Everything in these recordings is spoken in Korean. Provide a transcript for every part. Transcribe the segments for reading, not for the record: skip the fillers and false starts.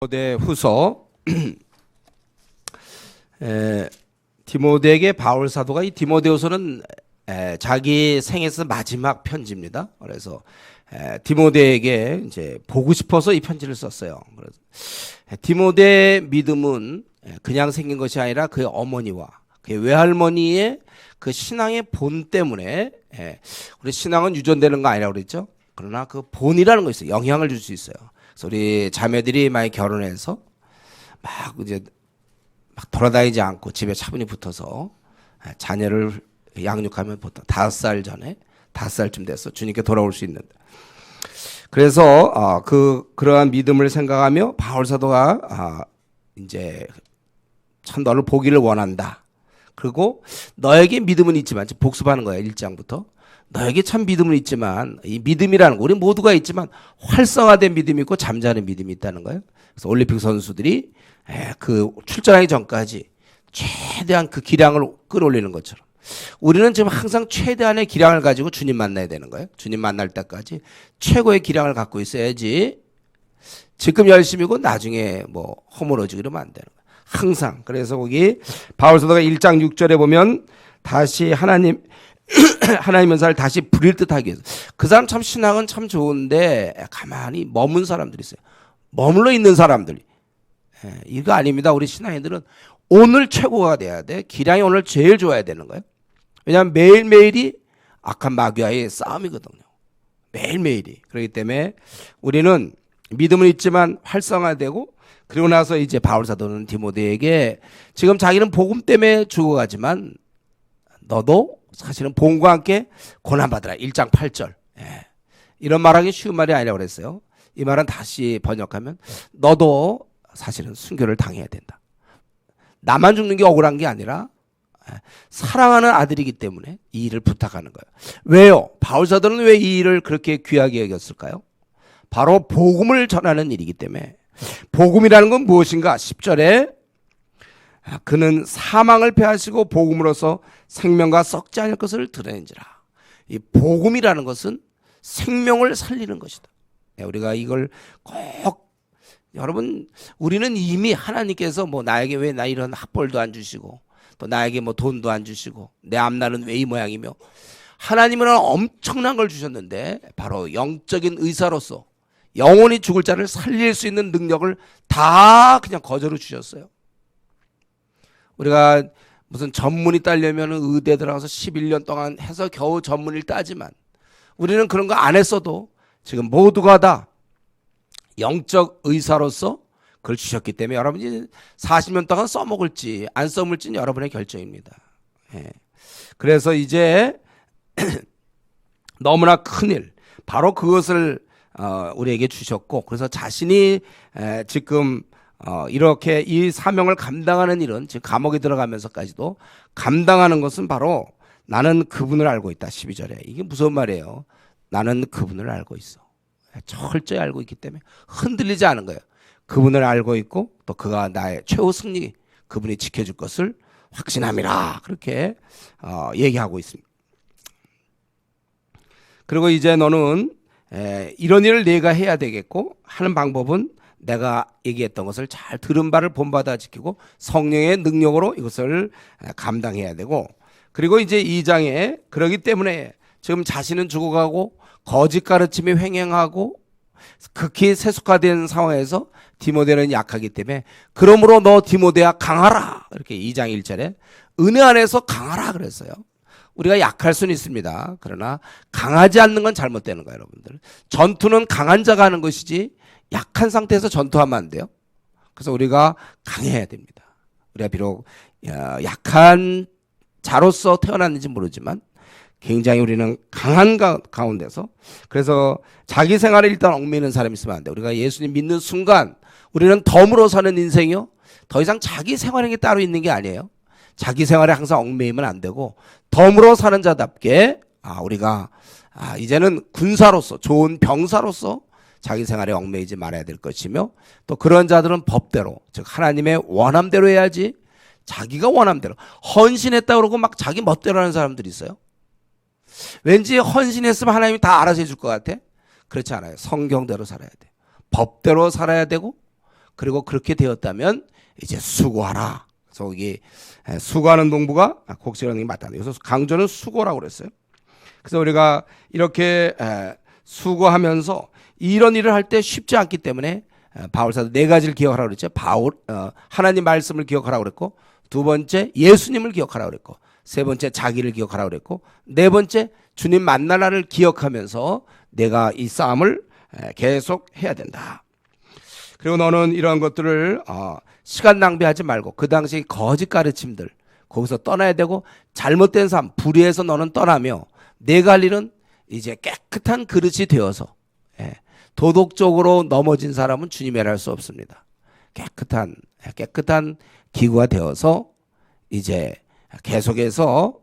디모데후서 디모데에게 바울 사도가 이 디모데후서는 자기 생애에서 마지막 편지입니다. 그래서 디모데에게 이제 보고 싶어서 이 편지를 썼어요. 그래서 디모데의 믿음은 그냥 생긴 것이 아니라 그의 어머니와 그의 외할머니의 그 신앙의 본 때문에 우리 신앙은 유전되는 거 아니라고 그랬죠. 그러나 그 본이라는 거 있어요. 영향을 줄 수 있어요. 그래서 우리 자매들이 많이 결혼해서 막 이제 막 돌아다니지 않고 집에 차분히 붙어서 자녀를 양육하면 보통 5살 전에 5살쯤 돼서 주님께 돌아올 수 있는데, 그래서 그러한 믿음을 생각하며 바울 사도가 이제 참 너를 보기를 원한다. 그리고 너에게 믿음은 있지만, 복습하는 거야 1장부터. 너에게 참 믿음은 있지만, 이 믿음이라는 거 우리 모두가 있지만 활성화된 믿음이 있고 잠자는 믿음이 있다는 거예요. 그래서 올림픽 선수들이 그 출전하기 전까지 최대한 그 기량을 끌어올리는 것처럼 우리는 지금 항상 최대한의 기량을 가지고 주님 만나야 되는 거예요. 주님 만날 때까지 최고의 기량을 갖고 있어야지 지금 열심이고 나중에 뭐 허물어지고 이러면 안 되는 거예요. 항상. 그래서 거기 바울서도가 1장 6절에 보면 다시 하나님 은사를 다시 부릴 듯 하기 위해서, 그 사람 참 신앙은 참 좋은데 가만히 머문 사람들이 있어요. 머물러 있는 사람들이. 이거 아닙니다. 우리 신앙인들은 오늘 최고가 돼야 돼. 기량이 오늘 제일 좋아야 되는 거예요. 왜냐하면 매일매일이 악한 마귀와의 싸움이거든요. 매일매일이. 그렇기 때문에 우리는 믿음은 있지만 활성화되고, 그리고 나서 이제 바울 사도는 디모데에게 지금 자기는 복음 때문에 죽어가지만 너도 사실은 복음과 함께 고난받으라. 1장 8절. 이런 말하기 쉬운 말이 아니라고 그랬어요. 이 말은 다시 번역하면 너도 사실은 순교를 당해야 된다. 나만 죽는 게 억울한 게 아니라 사랑하는 아들이기 때문에 이 일을 부탁하는 거예요. 왜요? 바울 사도는 왜 이 일을 그렇게 귀하게 여겼을까요? 바로 복음을 전하는 일이기 때문에. 복음이라는 건 무엇인가? 10절에 그는 사망을 패하시고 복음으로서 생명과 썩지 않을 것을 드러낸지라. 이 복음이라는 것은 생명을 살리는 것이다. 우리가 이걸 꼭, 여러분, 우리는 이미 하나님께서 뭐 나에게 왜 나 이런 학벌도 안 주시고 또 나에게 뭐 돈도 안 주시고 내 앞날은 왜 이 모양이며, 하나님은 엄청난 걸 주셨는데 바로 영적인 의사로서 영원히 죽을 자를 살릴 수 있는 능력을 다 그냥 거저로 주셨어요. 우리가 무슨 전문의 따려면 의대 들어가서 11년 동안 해서 겨우 전문의를 따지만 우리는 그런 거 안 했어도 지금 모두가 다 영적 의사로서 그걸 주셨기 때문에 여러분이 40년 동안 써먹을지 안 써먹을지는 여러분의 결정입니다. 그래서 이제 너무나 큰일, 바로 그것을 우리에게 주셨고, 그래서 자신이 지금 이렇게 이 사명을 감당하는 일은 지금 감옥에 들어가면서까지도 감당하는 것은 바로 나는 그분을 알고 있다. 12절에. 이게 무서운 말이에요. 나는 그분을 알고 있어. 철저히 알고 있기 때문에 흔들리지 않은 거예요. 그분을 알고 있고 또 그가 나의 최후 승리, 그분이 지켜줄 것을 확신함이라. 그렇게 얘기하고 있습니다. 그리고 이제 너는 이런 일을 내가 해야 되겠고, 하는 방법은 내가 얘기했던 것을 잘 들은 바를 본받아 지키고 성령의 능력으로 이것을 감당해야 되고, 그리고 이제 2장에 그러기 때문에 지금 자신은 죽어가고 거짓 가르침이 횡행하고 극히 세속화된 상황에서 디모데는 약하기 때문에 그러므로 너 디모데야 강하라. 이렇게 2장 1절에 은혜 안에서 강하라 그랬어요. 우리가 약할 수는 있습니다. 그러나 강하지 않는 건 잘못되는 거예요, 여러분들. 전투는 강한 자가 하는 것이지 약한 상태에서 전투하면 안 돼요. 그래서 우리가 강해야 됩니다. 우리가 비록 약한 자로서 태어났는지 모르지만 굉장히 우리는 강한 가운데서, 그래서 자기 생활에 일단 얽매이는 사람이 있으면 안 돼요. 우리가 예수님 믿는 순간 우리는 덤으로 사는 인생이요, 더 이상 자기 생활에 게 따로 있는 게 아니에요. 자기 생활에 항상 얽매이면 안 되고 덤으로 사는 자답게 우리가 이제는 군사로서, 좋은 병사로서 자기 생활에 얽매이지 말아야 될 것이며, 또 그런 자들은 법대로, 즉 하나님의 원함대로 해야지, 자기가 원함대로 헌신했다 그러고 막 자기 멋대로 하는 사람들이 있어요. 왠지 헌신했으면 하나님이 다 알아서 해줄 것 같아. 그렇지 않아요. 성경대로 살아야 돼. 법대로 살아야 되고, 그리고 그렇게 되었다면 이제 수고하라. 그래서 여기 수고하는 농부가 곡식이라는 게 맞다. 그래서 강조는 수고라고 그랬어요. 그래서 우리가 이렇게 수고하면서 이런 일을 할 때 쉽지 않기 때문에 바울사도 네 가지를 기억하라고 그랬죠. 하나님 말씀을 기억하라고 그랬고, 두 번째 예수님을 기억하라고 그랬고, 세 번째 자기를 기억하라고 그랬고, 네 번째 주님 만날 날을 기억하면서 내가 이 싸움을 계속 해야 된다. 그리고 너는 이러한 것들을 시간 낭비하지 말고 그 당시 거짓 가르침들 거기서 떠나야 되고, 잘못된 삶 불의에서 너는 떠나며 내가 할 일은 이제 깨끗한 그릇이 되어서, 도덕적으로 넘어진 사람은 주님이라 할 수 없습니다. 깨끗한 기구가 되어서 이제 계속해서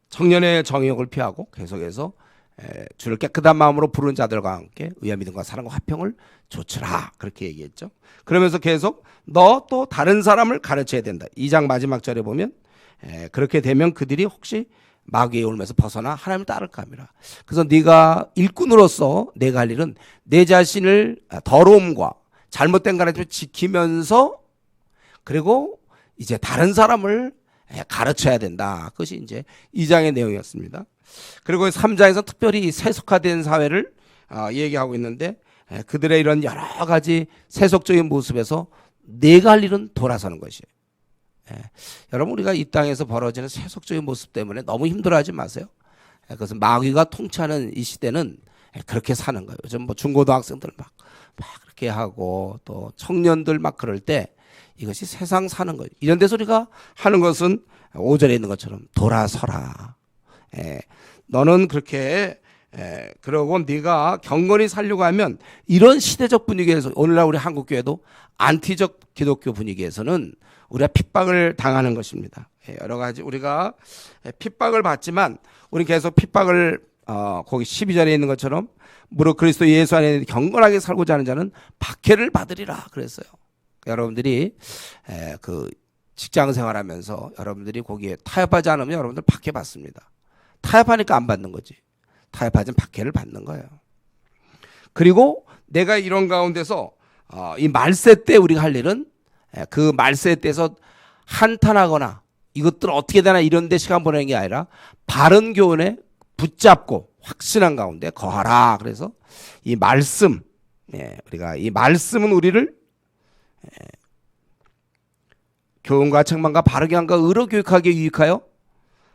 청년의 정욕을 피하고 계속해서 주를 깨끗한 마음으로 부르는 자들과 함께 의와 믿음과 사랑과 화평을 조치라, 그렇게 얘기했죠. 그러면서 계속 너 또 다른 사람을 가르쳐야 된다. 2장 마지막 절에 보면 그렇게 되면 그들이 혹시 마귀의 울면서 벗어나 하나님을 따를까 함이라. 그래서 네가 일꾼으로서 내가 할 일은 내 자신을 더러움과 잘못된 가르침을 지키면서, 그리고 이제 다른 사람을 가르쳐야 된다. 그것이 이제 2장의 내용이었습니다. 그리고 3장에서 특별히 세속화된 사회를 얘기하고 있는데, 그들의 이런 여러 가지 세속적인 모습에서 내가 할 일은 돌아서는 것이에요. 여러분, 우리가 이 땅에서 벌어지는 세속적인 모습 때문에 너무 힘들어하지 마세요. 그것은 마귀가 통치하는 이 시대는 그렇게 사는 거예요. 요즘 뭐 중고등학생들 막 그렇게 하고 또 청년들 막 그럴 때 이것이 세상 사는 거예요. 이런 데서 우리가 하는 것은 5절에 있는 것처럼 돌아서라. 너는 그렇게 그러고 네가 경건히 살려고 하면 이런 시대적 분위기에서, 오늘날 우리 한국교회도 안티적 기독교 분위기에서는 우리가 핍박을 당하는 것입니다. 여러 가지 우리가 핍박을 받지만 우리는 계속 핍박을 거기 12절에 있는 것처럼 무릇 그리스도 예수 안에 경건하게 살고자 하는 자는 박해를 받으리라 그랬어요. 여러분들이 그 직장 생활하면서 여러분들이 거기에 타협하지 않으면 여러분들 박해 받습니다. 타협하니까 안 받는 거지. 타협하지 박해를 받는 거예요. 그리고 내가 이런 가운데서 이 말세 때 우리가 할 일은 그 말세 때에서 한탄하거나 이것들 어떻게 되나 이런 데 시간 보내는 게 아니라 바른 교훈에 붙잡고 확신한 가운데 거하라. 그래서 이 말씀, 우리가 이 말씀은 우리를 교훈과 책망과 바르게 함과 의로 교육하게 유익하여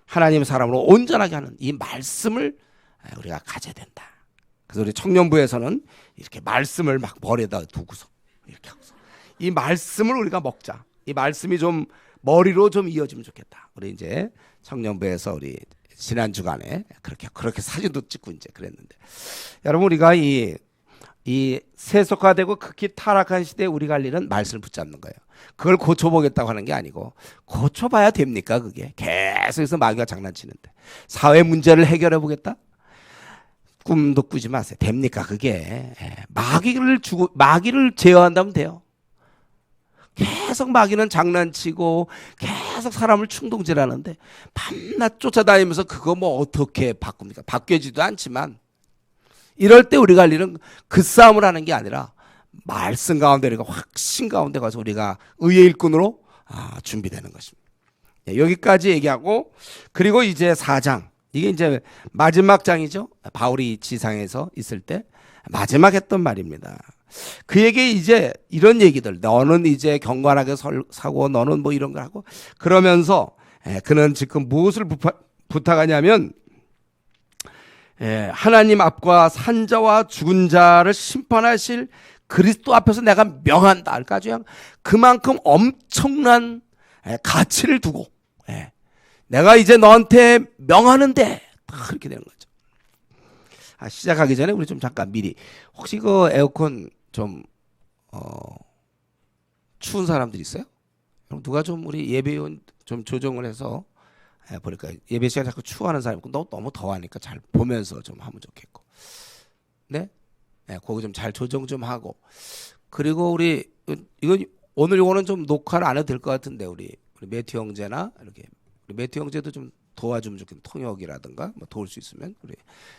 하나님 사람으로 온전하게 하는 이 말씀을 우리가 가져야 된다. 그래서 우리 청년부에서는 이렇게 말씀을 막 머리에다 두고서 이렇게 하고서 이 말씀을 우리가 먹자. 이 말씀이 좀 머리로 좀 이어지면 좋겠다. 우리 이제 청년부에서 우리 지난 주간에 그렇게 사진도 찍고 이제 그랬는데, 여러분 우리가 이 세속화되고 극히 타락한 시대에 우리가 할 일은 말씀을 붙잡는 거예요. 그걸 고쳐보겠다고 하는 게 아니고, 고쳐봐야 됩니까? 그게 계속해서 마귀가 장난치는데 사회 문제를 해결해 보겠다? 꿈도 꾸지 마세요. 됩니까? 그게 마귀를 제어한다면 돼요. 계속 마귀는 장난치고 계속 사람을 충동질하는데 밤낮 쫓아다니면서 그거 뭐 어떻게 바꿉니까? 바뀌지도 않지만, 이럴 때 우리가 할 일은 그 싸움을 하는 게 아니라 말씀 가운데 우리가 확신 가운데 가서 우리가 의의 일꾼으로 준비되는 것입니다. 여기까지 얘기하고, 그리고 이제 4장, 이게 이제 마지막 장이죠. 바울이 지상에서 있을 때 마지막 했던 말입니다. 그에게 이제 이런 얘기들, 너는 이제 경건하게 사고 너는 뭐 이런 걸 하고, 그러면서 그는 지금 무엇을 부탁하냐면 하나님 앞과 산자와 죽은 자를 심판하실 그리스도 앞에서 내가 명한다. 그러니까 아주 그만큼 엄청난 가치를 두고 내가 이제 너한테 명하는데, 그렇게 되는 거죠. 시작하기 전에 우리 좀 잠깐 미리, 혹시 그 에어컨 좀 추운 사람들 있어요? 그럼 누가 좀 우리 예배원 좀 조정을 해서 보니까 예배 시간 자꾸 추워하는 사람이 있고, 너무 더하니까 잘 보면서 좀 하면 좋겠고, 네, 거기 좀 잘 조정 좀 하고. 그리고 우리 이건 오늘 요거는 좀 녹화를 안 해도 될 것 같은데 우리 매튜 형제나 이렇게 우리 매튜 형제도 좀 도와주면 좋겠는 통역이라든가 뭐 도울 수 있으면 우리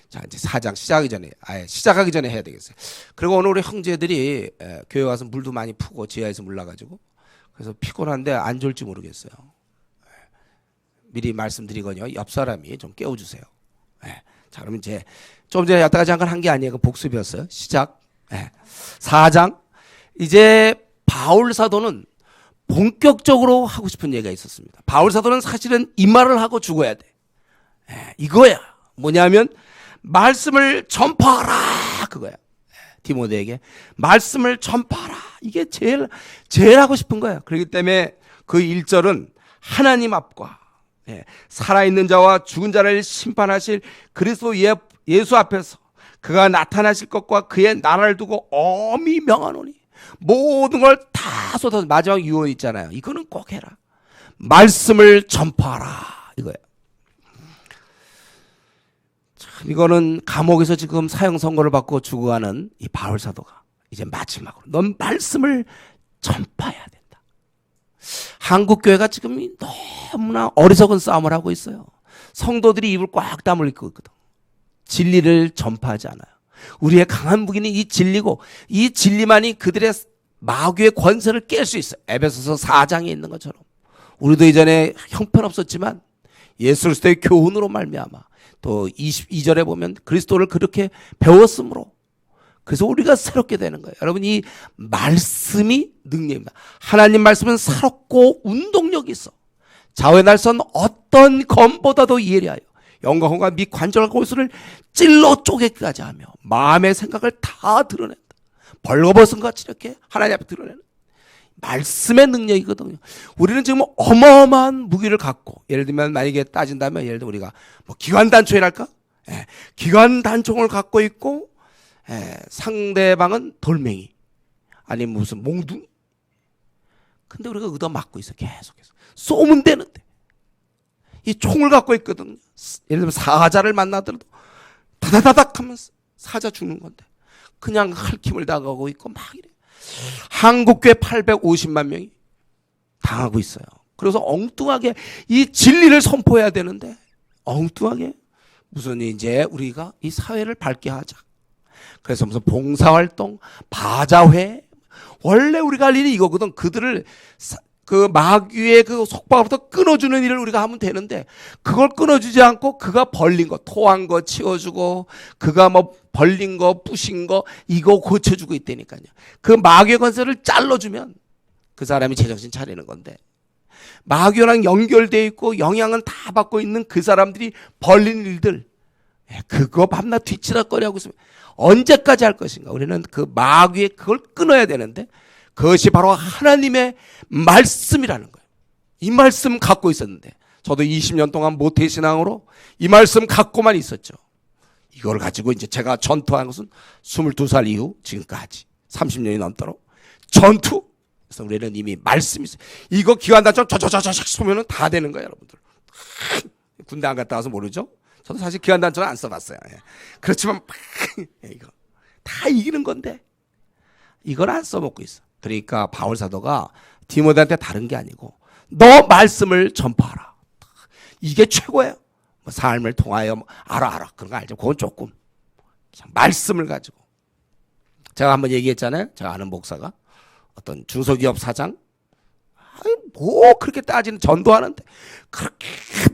자 이제 4장 시작하기 전에 시작하기 전에 해야 되겠어요. 그리고 오늘 우리 형제들이 교회 와서 물도 많이 푸고 지하에서 물 나가지고 그래서 피곤한데 안 좋을지 모르겠어요. 미리 말씀드리거든요. 옆 사람이 좀 깨워주세요. 자 그러면 이제 좀 전에 여태까지 잠깐 한 게 아니에요. 그 복습이었어요. 시작. 4장 이제 바울 사도는 본격적으로 하고 싶은 얘기가 있었습니다. 바울 사도는 사실은 이 말을 하고 죽어야 돼. 이거야. 뭐냐면 말씀을 전파하라 그거야. 디모데에게 말씀을 전파하라. 이게 제일 하고 싶은 거야. 그렇기 때문에 그 1절은 하나님 앞과 살아있는 자와 죽은 자를 심판하실 그리스도 예수 앞에서 그가 나타나실 것과 그의 나라를 두고 엄히 명하노니 모든 걸 다 쏟아서 마지막 유언 있잖아요. 이거는 꼭 해라. 말씀을 전파하라 이거야. 참 이거는 감옥에서 지금 사형 선고를 받고 죽어가는 이 바울 사도가 이제 마지막으로 넌 말씀을 전파해야 된다. 한국 교회가 지금 너무나 어리석은 싸움을 하고 있어요. 성도들이 입을 꽉 다물고 있거든. 진리를 전파하지 않아요. 우리의 강한 무기는 이 진리고 이 진리만이 그들의 마귀의 권세를 깰 수 있어요. 에베소서 4장에 있는 것처럼 우리도 이전에 형편없었지만 예수 그리스도의 교훈으로 말미암아 또 22절에 보면 그리스도를 그렇게 배웠으므로 그래서 우리가 새롭게 되는 거예요. 여러분 이 말씀이 능력입니다. 하나님 말씀은 살았고 운동력이 있어. 좌우의 날선 어떤 검보다도 예리하여 영광과 및 관절과 골수를 찔러 쪼개기까지 하며 마음의 생각을 다 드러낸다. 벌거벗은 같이 이렇게 하나님 앞에 드러내는 말씀의 능력이거든요. 우리는 지금 어마어마한 무기를 갖고 예를 들면 만약에 따진다면 예를 들어 우리가 뭐 기관단총이랄까? 기관단총을 갖고 있고 상대방은 돌멩이 아니면 무슨 몽둥이 근데 우리가 얻어맞고 있어. 계속해서 쏘면 되는데 이 총을 갖고 있거든요. 예를 들면 사자를 만나더라도 다다다닥 하면서 사자 죽는 건데 그냥 헐킴을 당하고 있고 막 이래. 한국교회 850만 명이 당하고 있어요. 그래서 엉뚱하게 이 진리를 선포해야 되는데 엉뚱하게 무슨 이제 우리가 이 사회를 밝게 하자. 그래서 무슨 봉사활동, 바자회 원래 우리가 할 일이 이거거든. 그들을 그 마귀의 그 속박으로부터 끊어주는 일을 우리가 하면 되는데 그걸 끊어주지 않고 그가 벌린 거 토한 거 치워주고 그가 뭐 벌린 거 부신 거 이거 고쳐주고 있다니까요. 그 마귀의 권세를 잘라주면 그 사람이 제정신 차리는 건데 마귀랑 연결되어 있고 영향은 다 받고 있는 그 사람들이 벌린 일들 그거 밤낮 뒤치락거리하고 있으면 언제까지 할 것인가. 우리는 그 마귀의 그걸 끊어야 되는데 그것이 바로 하나님의 말씀이라는 거예요. 이 말씀 갖고 있었는데 저도 20년 동안 모태신앙으로 이 말씀 갖고만 있었죠. 이걸 가지고 이제 제가 전투한 것은 22살 이후 지금까지 30년이 넘도록 전투. 그래서 우리는 이미 말씀이 있어요. 이거 기관단총 저저저저 쏘면은 다 되는 거예요, 여러분들. 군대 안 갔다 와서 모르죠? 저도 사실 기관단총은 안 써봤어요. 그렇지만 이거 다 이기는 건데 이걸 안 써먹고 있어. 그러니까 바울 사도가 디모데한테 다른 게 아니고 너 말씀을 전파하라. 이게 최고예요. 뭐 삶을 통하여 뭐 알아 그런 거 알죠. 그건 조금 말씀을 가지고 제가 한번 얘기했잖아요. 제가 아는 목사가 어떤 중소기업 사장 뭐 그렇게 따지는 전도하는데 그렇게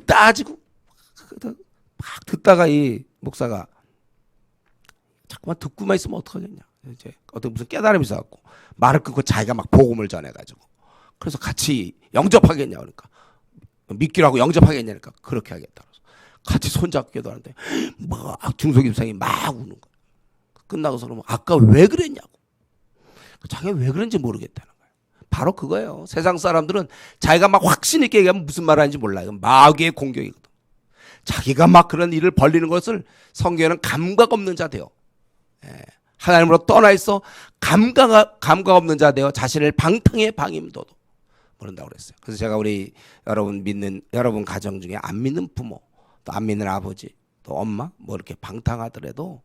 따지고 막 듣다가 이 목사가 자꾸만 듣고만 있으면 어떡하겠냐. 이제 어떤 무슨 깨달음이 있어갖고 말을 끊고 자기가 막 복음을 전해가지고 그래서 같이 영접하겠냐 그러니까 믿기로 하고 영접하겠냐니까 그렇게 하겠다. 같이 손잡고 기도하는데 막 중소기업상이 막 우는 거야. 끝나고서 그러면 아까 왜 그랬냐고. 자기가 왜 그런지 모르겠다는 거예요. 바로 그거예요. 세상 사람들은 자기가 막 확신 있게 얘기하면 무슨 말 하는지 몰라요. 마귀의 공격이거든. 자기가 막 그런 일을 벌리는 것을 성경에는 감각 없는 자 되어 하나님으로 떠나 있어 감각 없는 자 되어 자신을 방탕에 방임도도 모른다고 그랬어요. 그래서 제가 우리 여러분 믿는 여러분 가정 중에 안 믿는 부모 또 안 믿는 아버지 또 엄마 뭐 이렇게 방탕하더라도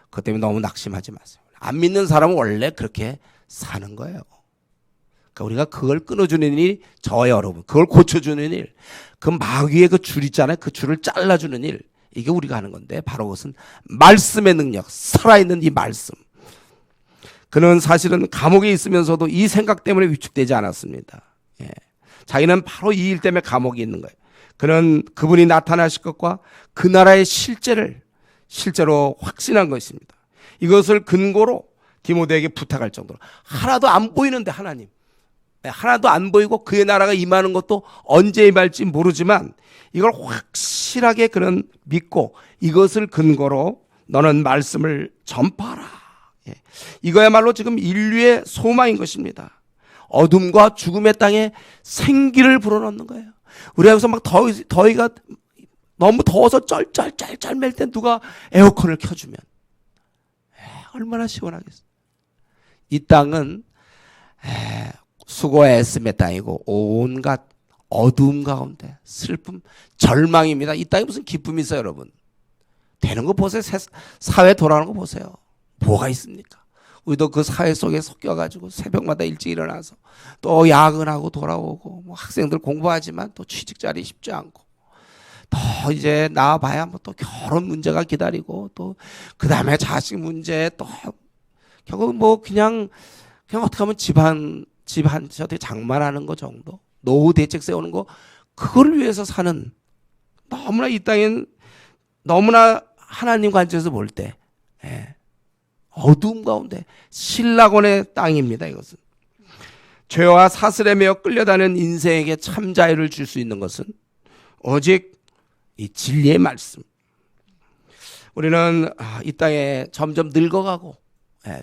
그것 때문에 너무 낙심하지 마세요. 안 믿는 사람은 원래 그렇게 사는 거예요. 그러니까 우리가 그걸 끊어주는 일, 저와 여러분, 그걸 고쳐주는 일, 그 마귀의 그 줄 있잖아요. 그 줄을 잘라주는 일, 이게 우리가 하는 건데 바로 그것은 말씀의 능력, 살아있는 이 말씀. 그는 사실은 감옥에 있으면서도 이 생각 때문에 위축되지 않았습니다. 예. 자기는 바로 이 일 때문에 감옥에 있는 거예요. 그는 그분이 나타나실 것과 그 나라의 실제를 실제로 확신한 것입니다. 이것을 근거로 디모데에게 부탁할 정도로 하나도 안 보이는데 하나님, 하나도 안 보이고 그의 나라가 임하는 것도 언제 임할지 모르지만 이걸 확실하게 그는 믿고 이것을 근거로 너는 말씀을 전파하라. 이거야말로 지금 인류의 소망인 것입니다. 어둠과 죽음의 땅에 생기를 불어넣는 거예요. 우리 여기서 막 더위가 너무 더워서 쩔쩔쩔쩔 맬 때 누가 에어컨을 켜주면 얼마나 시원하겠어. 이 땅은 수고와 애씀의 땅이고 온갖 어두움 가운데 슬픔, 절망입니다. 이 땅에 무슨 기쁨이 있어요, 여러분? 되는 거 보세요. 사회 돌아가는 거 보세요. 뭐가 있습니까? 우리도 그 사회 속에 섞여가지고 새벽마다 일찍 일어나서 또 야근하고 돌아오고 뭐 학생들 공부하지만 또 취직 자리 쉽지 않고 또 이제 나와봐야 뭐 또 결혼 문제가 기다리고 또 그 다음에 자식 문제 또 결국 뭐 그냥 어떻게 하면 집 한채 장만하는 거 정도, 노후 대책 세우는 거, 그걸 위해서 사는, 너무나 이 땅엔 너무나 하나님 관점에서 볼 때 어두움 가운데 신락원의 땅입니다. 이것은 죄와 사슬에 매어 끌려다니는 인생에게 참 자유를 줄 수 있는 것은 오직 이 진리의 말씀. 우리는 이 땅에 점점 늙어가고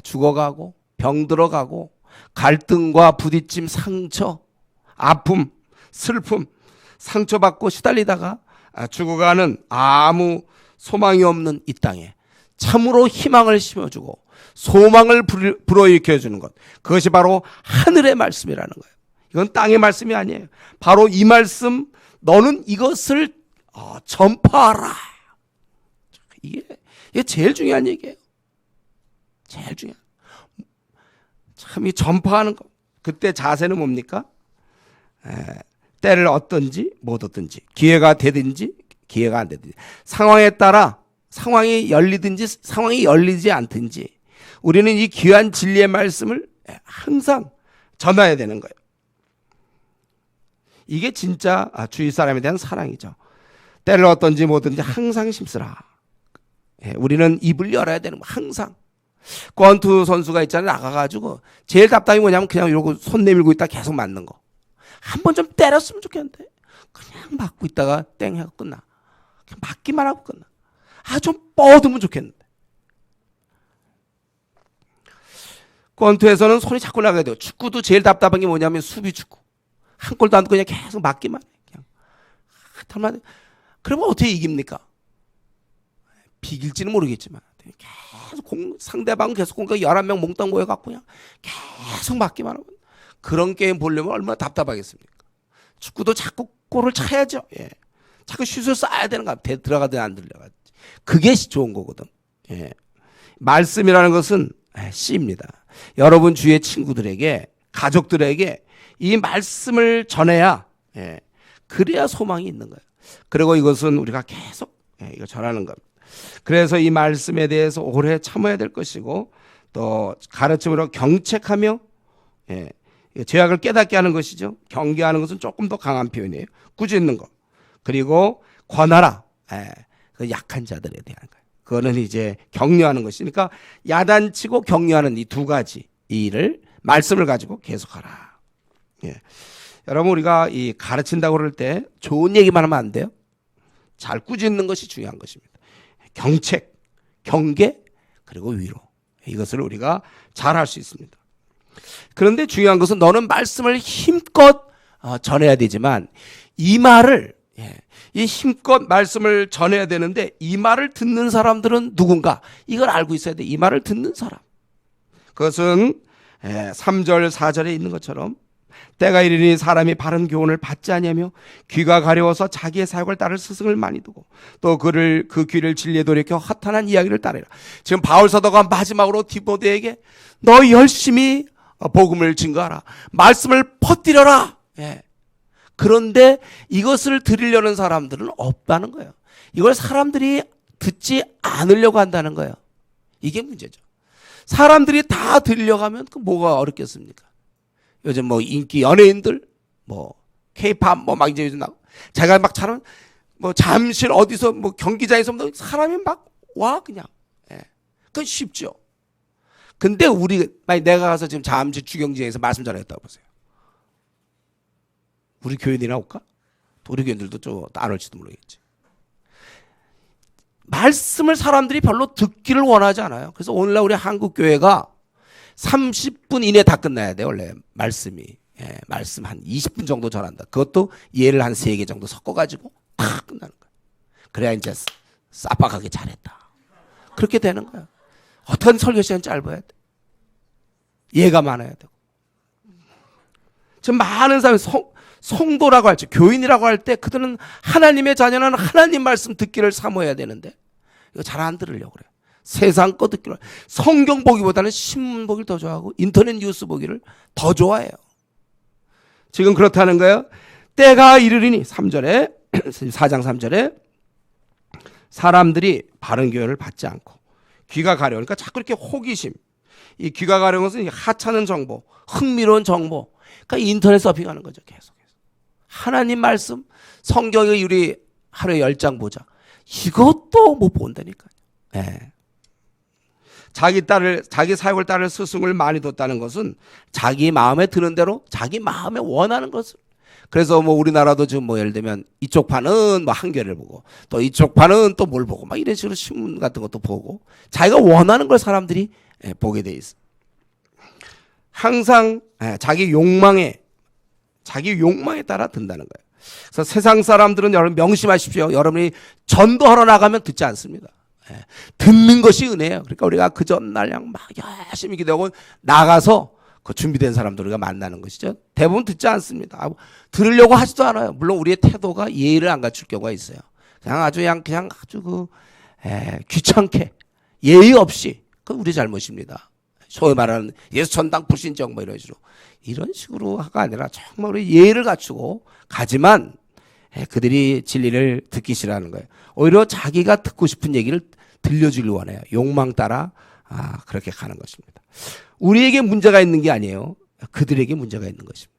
죽어가고 병들어가고 갈등과 부딪힘, 상처, 아픔, 슬픔, 상처받고 시달리다가 죽어가는 아무 소망이 없는 이 땅에 참으로 희망을 심어주고 소망을 불어일으켜주는 것, 그것이 바로 하늘의 말씀이라는 거예요. 이건 땅의 말씀이 아니에요. 바로 이 말씀, 너는 이것을 전파하라. 이게 제일 중요한 얘기예요. 제일 중요한. 참 이 전파하는 것, 그때 자세는 뭡니까? 때를 얻든지 못 얻든지, 기회가 되든지 기회가 안 되든지, 상황에 따라 상황이 열리든지 상황이 열리지 않든지 우리는 이 귀한 진리의 말씀을 항상 전해야 되는 거예요. 이게 진짜 주위 사람에 대한 사랑이죠. 때를 얻든지 뭐든지 항상 힘쓰라. 우리는 입을 열어야 되는 거, 항상. 권투 선수가 있잖아요. 나가가지고 제일 답답이 뭐냐면 그냥 이러고 손 내밀고 있다 계속 맞는 거. 한 번 좀 때렸으면 좋겠는데 그냥 맞고 있다가 땡 하고 끝나. 그냥 맞기만 하고 끝나. 좀 뻗으면 좋겠는데. 권투에서는 손이 자꾸 나가야 돼요. 축구도 제일 답답한 게 뭐냐면 수비 축구. 한 골도 안 넣고 그냥 계속 맞기만 해. 그냥. 그러면 어떻게 이깁니까? 비길지는 모르겠지만 계속 상대방은 계속 공격 11명 몽땅 모여갖고 그냥 계속 맞기만 하고, 그런 게임 보려면 얼마나 답답하겠습니까? 축구도 자꾸 골을 차야죠. 자꾸 슛을 쏴야 되는 거야. 들어가든 안 들어가든. 그게 좋은 거거든. 말씀이라는 것은 씨입니다. 여러분 주위의 친구들에게, 가족들에게 이 말씀을 전해야, 그래야 소망이 있는 거예요. 그리고 이것은 우리가 계속 이거 전하는 겁니다. 그래서 이 말씀에 대해서 오래 참아야 될 것이고, 또 가르침으로 경책하며 죄악을 깨닫게 하는 것이죠. 경계하는 것은 조금 더 강한 표현이에요. 꾸짖는 것. 그리고 권하라. 그 약한 자들에 대한 거예요. 그거는 이제 격려하는 것이니까 야단치고 격려하는 이 두 가지 일을, 말씀을 가지고 계속하라. 여러분, 우리가 이 가르친다고 그럴 때 좋은 얘기만 하면 안 돼요. 잘 꾸짖는 것이 중요한 것입니다. 경책, 경계, 그리고 위로. 이것을 우리가 잘 할 수 있습니다. 그런데 중요한 것은 너는 말씀을 힘껏 전해야 되지만 이 말을, 이 힘껏 말씀을 전해야 되는데 이 말을 듣는 사람들은 누군가, 이걸 알고 있어야 돼. 이 말을 듣는 사람. 그것은 3절 4절에 있는 것처럼 때가 이르니 사람이 바른 교훈을 받지 아니하며 귀가 가려워서 자기의 사역을 따를 스승을 많이 두고 또 그 귀를 진리에 돌이켜 허탄한 이야기를 따르라. 지금 바울 사도가 마지막으로 디모데에게 너 열심히 복음을 증거하라. 말씀을 퍼뜨려라. 예. 그런데 이것을 들으려는 사람들은 없다는 거예요. 이걸 사람들이 듣지 않으려고 한다는 거예요. 이게 문제죠. 사람들이 다 들으려고 하면 그 뭐가 어렵겠습니까? 요즘 뭐 인기 연예인들, 뭐 K-팝 뭐 막 이제 요즘 나고, 제가 막 잘하면 뭐 잠실 어디서 뭐 경기장에서 사람이 막 와 그냥. 예. 그건 쉽죠. 근데 만약 내가 가서 지금 잠실 주경지에서 말씀 전했다고 보세요. 우리 교인이나 올까? 우리 교인들도 좀 안 올지도 모르겠지. 말씀을 사람들이 별로 듣기를 원하지 않아요. 그래서 오늘날 우리 한국 교회가 30분 이내 다 끝나야 돼 원래 말씀이. 예, 말씀 한 20분 정도 전한다. 그것도 예를 한 3개 정도 섞어가지고 다 끝나는 거야. 그래야 이제 쌈박하게 잘했다. 그렇게 되는 거야. 어떤 설교 시간 짧아야 돼. 예가 많아야 되고. 지금 많은 사람이 성도라고 할지 교인이라고 할 때 그들은 하나님의 자녀는 하나님 말씀 듣기를 사모해야 되는데 이거 잘 안 들으려고 그래요. 세상 거 듣기를. 성경 보기보다는 신문 보기를 더 좋아하고 인터넷 뉴스 보기를 더 좋아해요. 지금 그렇다는 거예요. 때가 이르리니 3절에 4장 3절에 사람들이 바른 교회를 받지 않고 귀가 가려우니까 그러니까 자꾸 이렇게 호기심. 이 귀가 가려운 것은 하찮은 정보, 흥미로운 정보. 그러니까 인터넷 서핑하는 거죠. 계속해서. 하나님 말씀, 성경에 우리 하루에 10장 보자. 이것도 못 본다니까요. 네. 자기 사역을 따를 스승을 많이 뒀다는 것은 자기 마음에 드는 대로 자기 마음에 원하는 것을. 그래서 뭐 우리나라도 지금 뭐 예를 들면 이쪽 판은 뭐 한겨레를 보고 또 이쪽 판은 또 뭘 보고 막 이런 식으로 신문 같은 것도 보고 자기가 원하는 걸 사람들이 보게 돼 있어. 항상 자기 욕망에 따라 든다는 거예요. 그래서 세상 사람들은 여러분 명심하십시오. 여러분이 전도하러 나가면 듣지 않습니다. 듣는 것이 은혜예요. 그러니까 우리가 그 전날 그냥 막 열심히 기도하고 나가서 그 준비된 사람들 우리가 만나는 것이죠. 대부분 듣지 않습니다. 들으려고 하지도 않아요. 물론 우리의 태도가 예의를 안 갖출 경우가 있어요. 그냥 아주 귀찮게 예의 없이 그건 우리 잘못입니다. 소위 말하는 예수 전당 불신정 뭐 이런 식으로가 아니라 정말 우리 예의를 갖추고 가지만 그들이 진리를 듣기 싫어하는 거예요. 오히려 자기가 듣고 싶은 얘기를 들려주길 원해요. 욕망 따라 그렇게 가는 것입니다. 우리에게 문제가 있는 게 아니에요. 그들에게 문제가 있는 것입니다.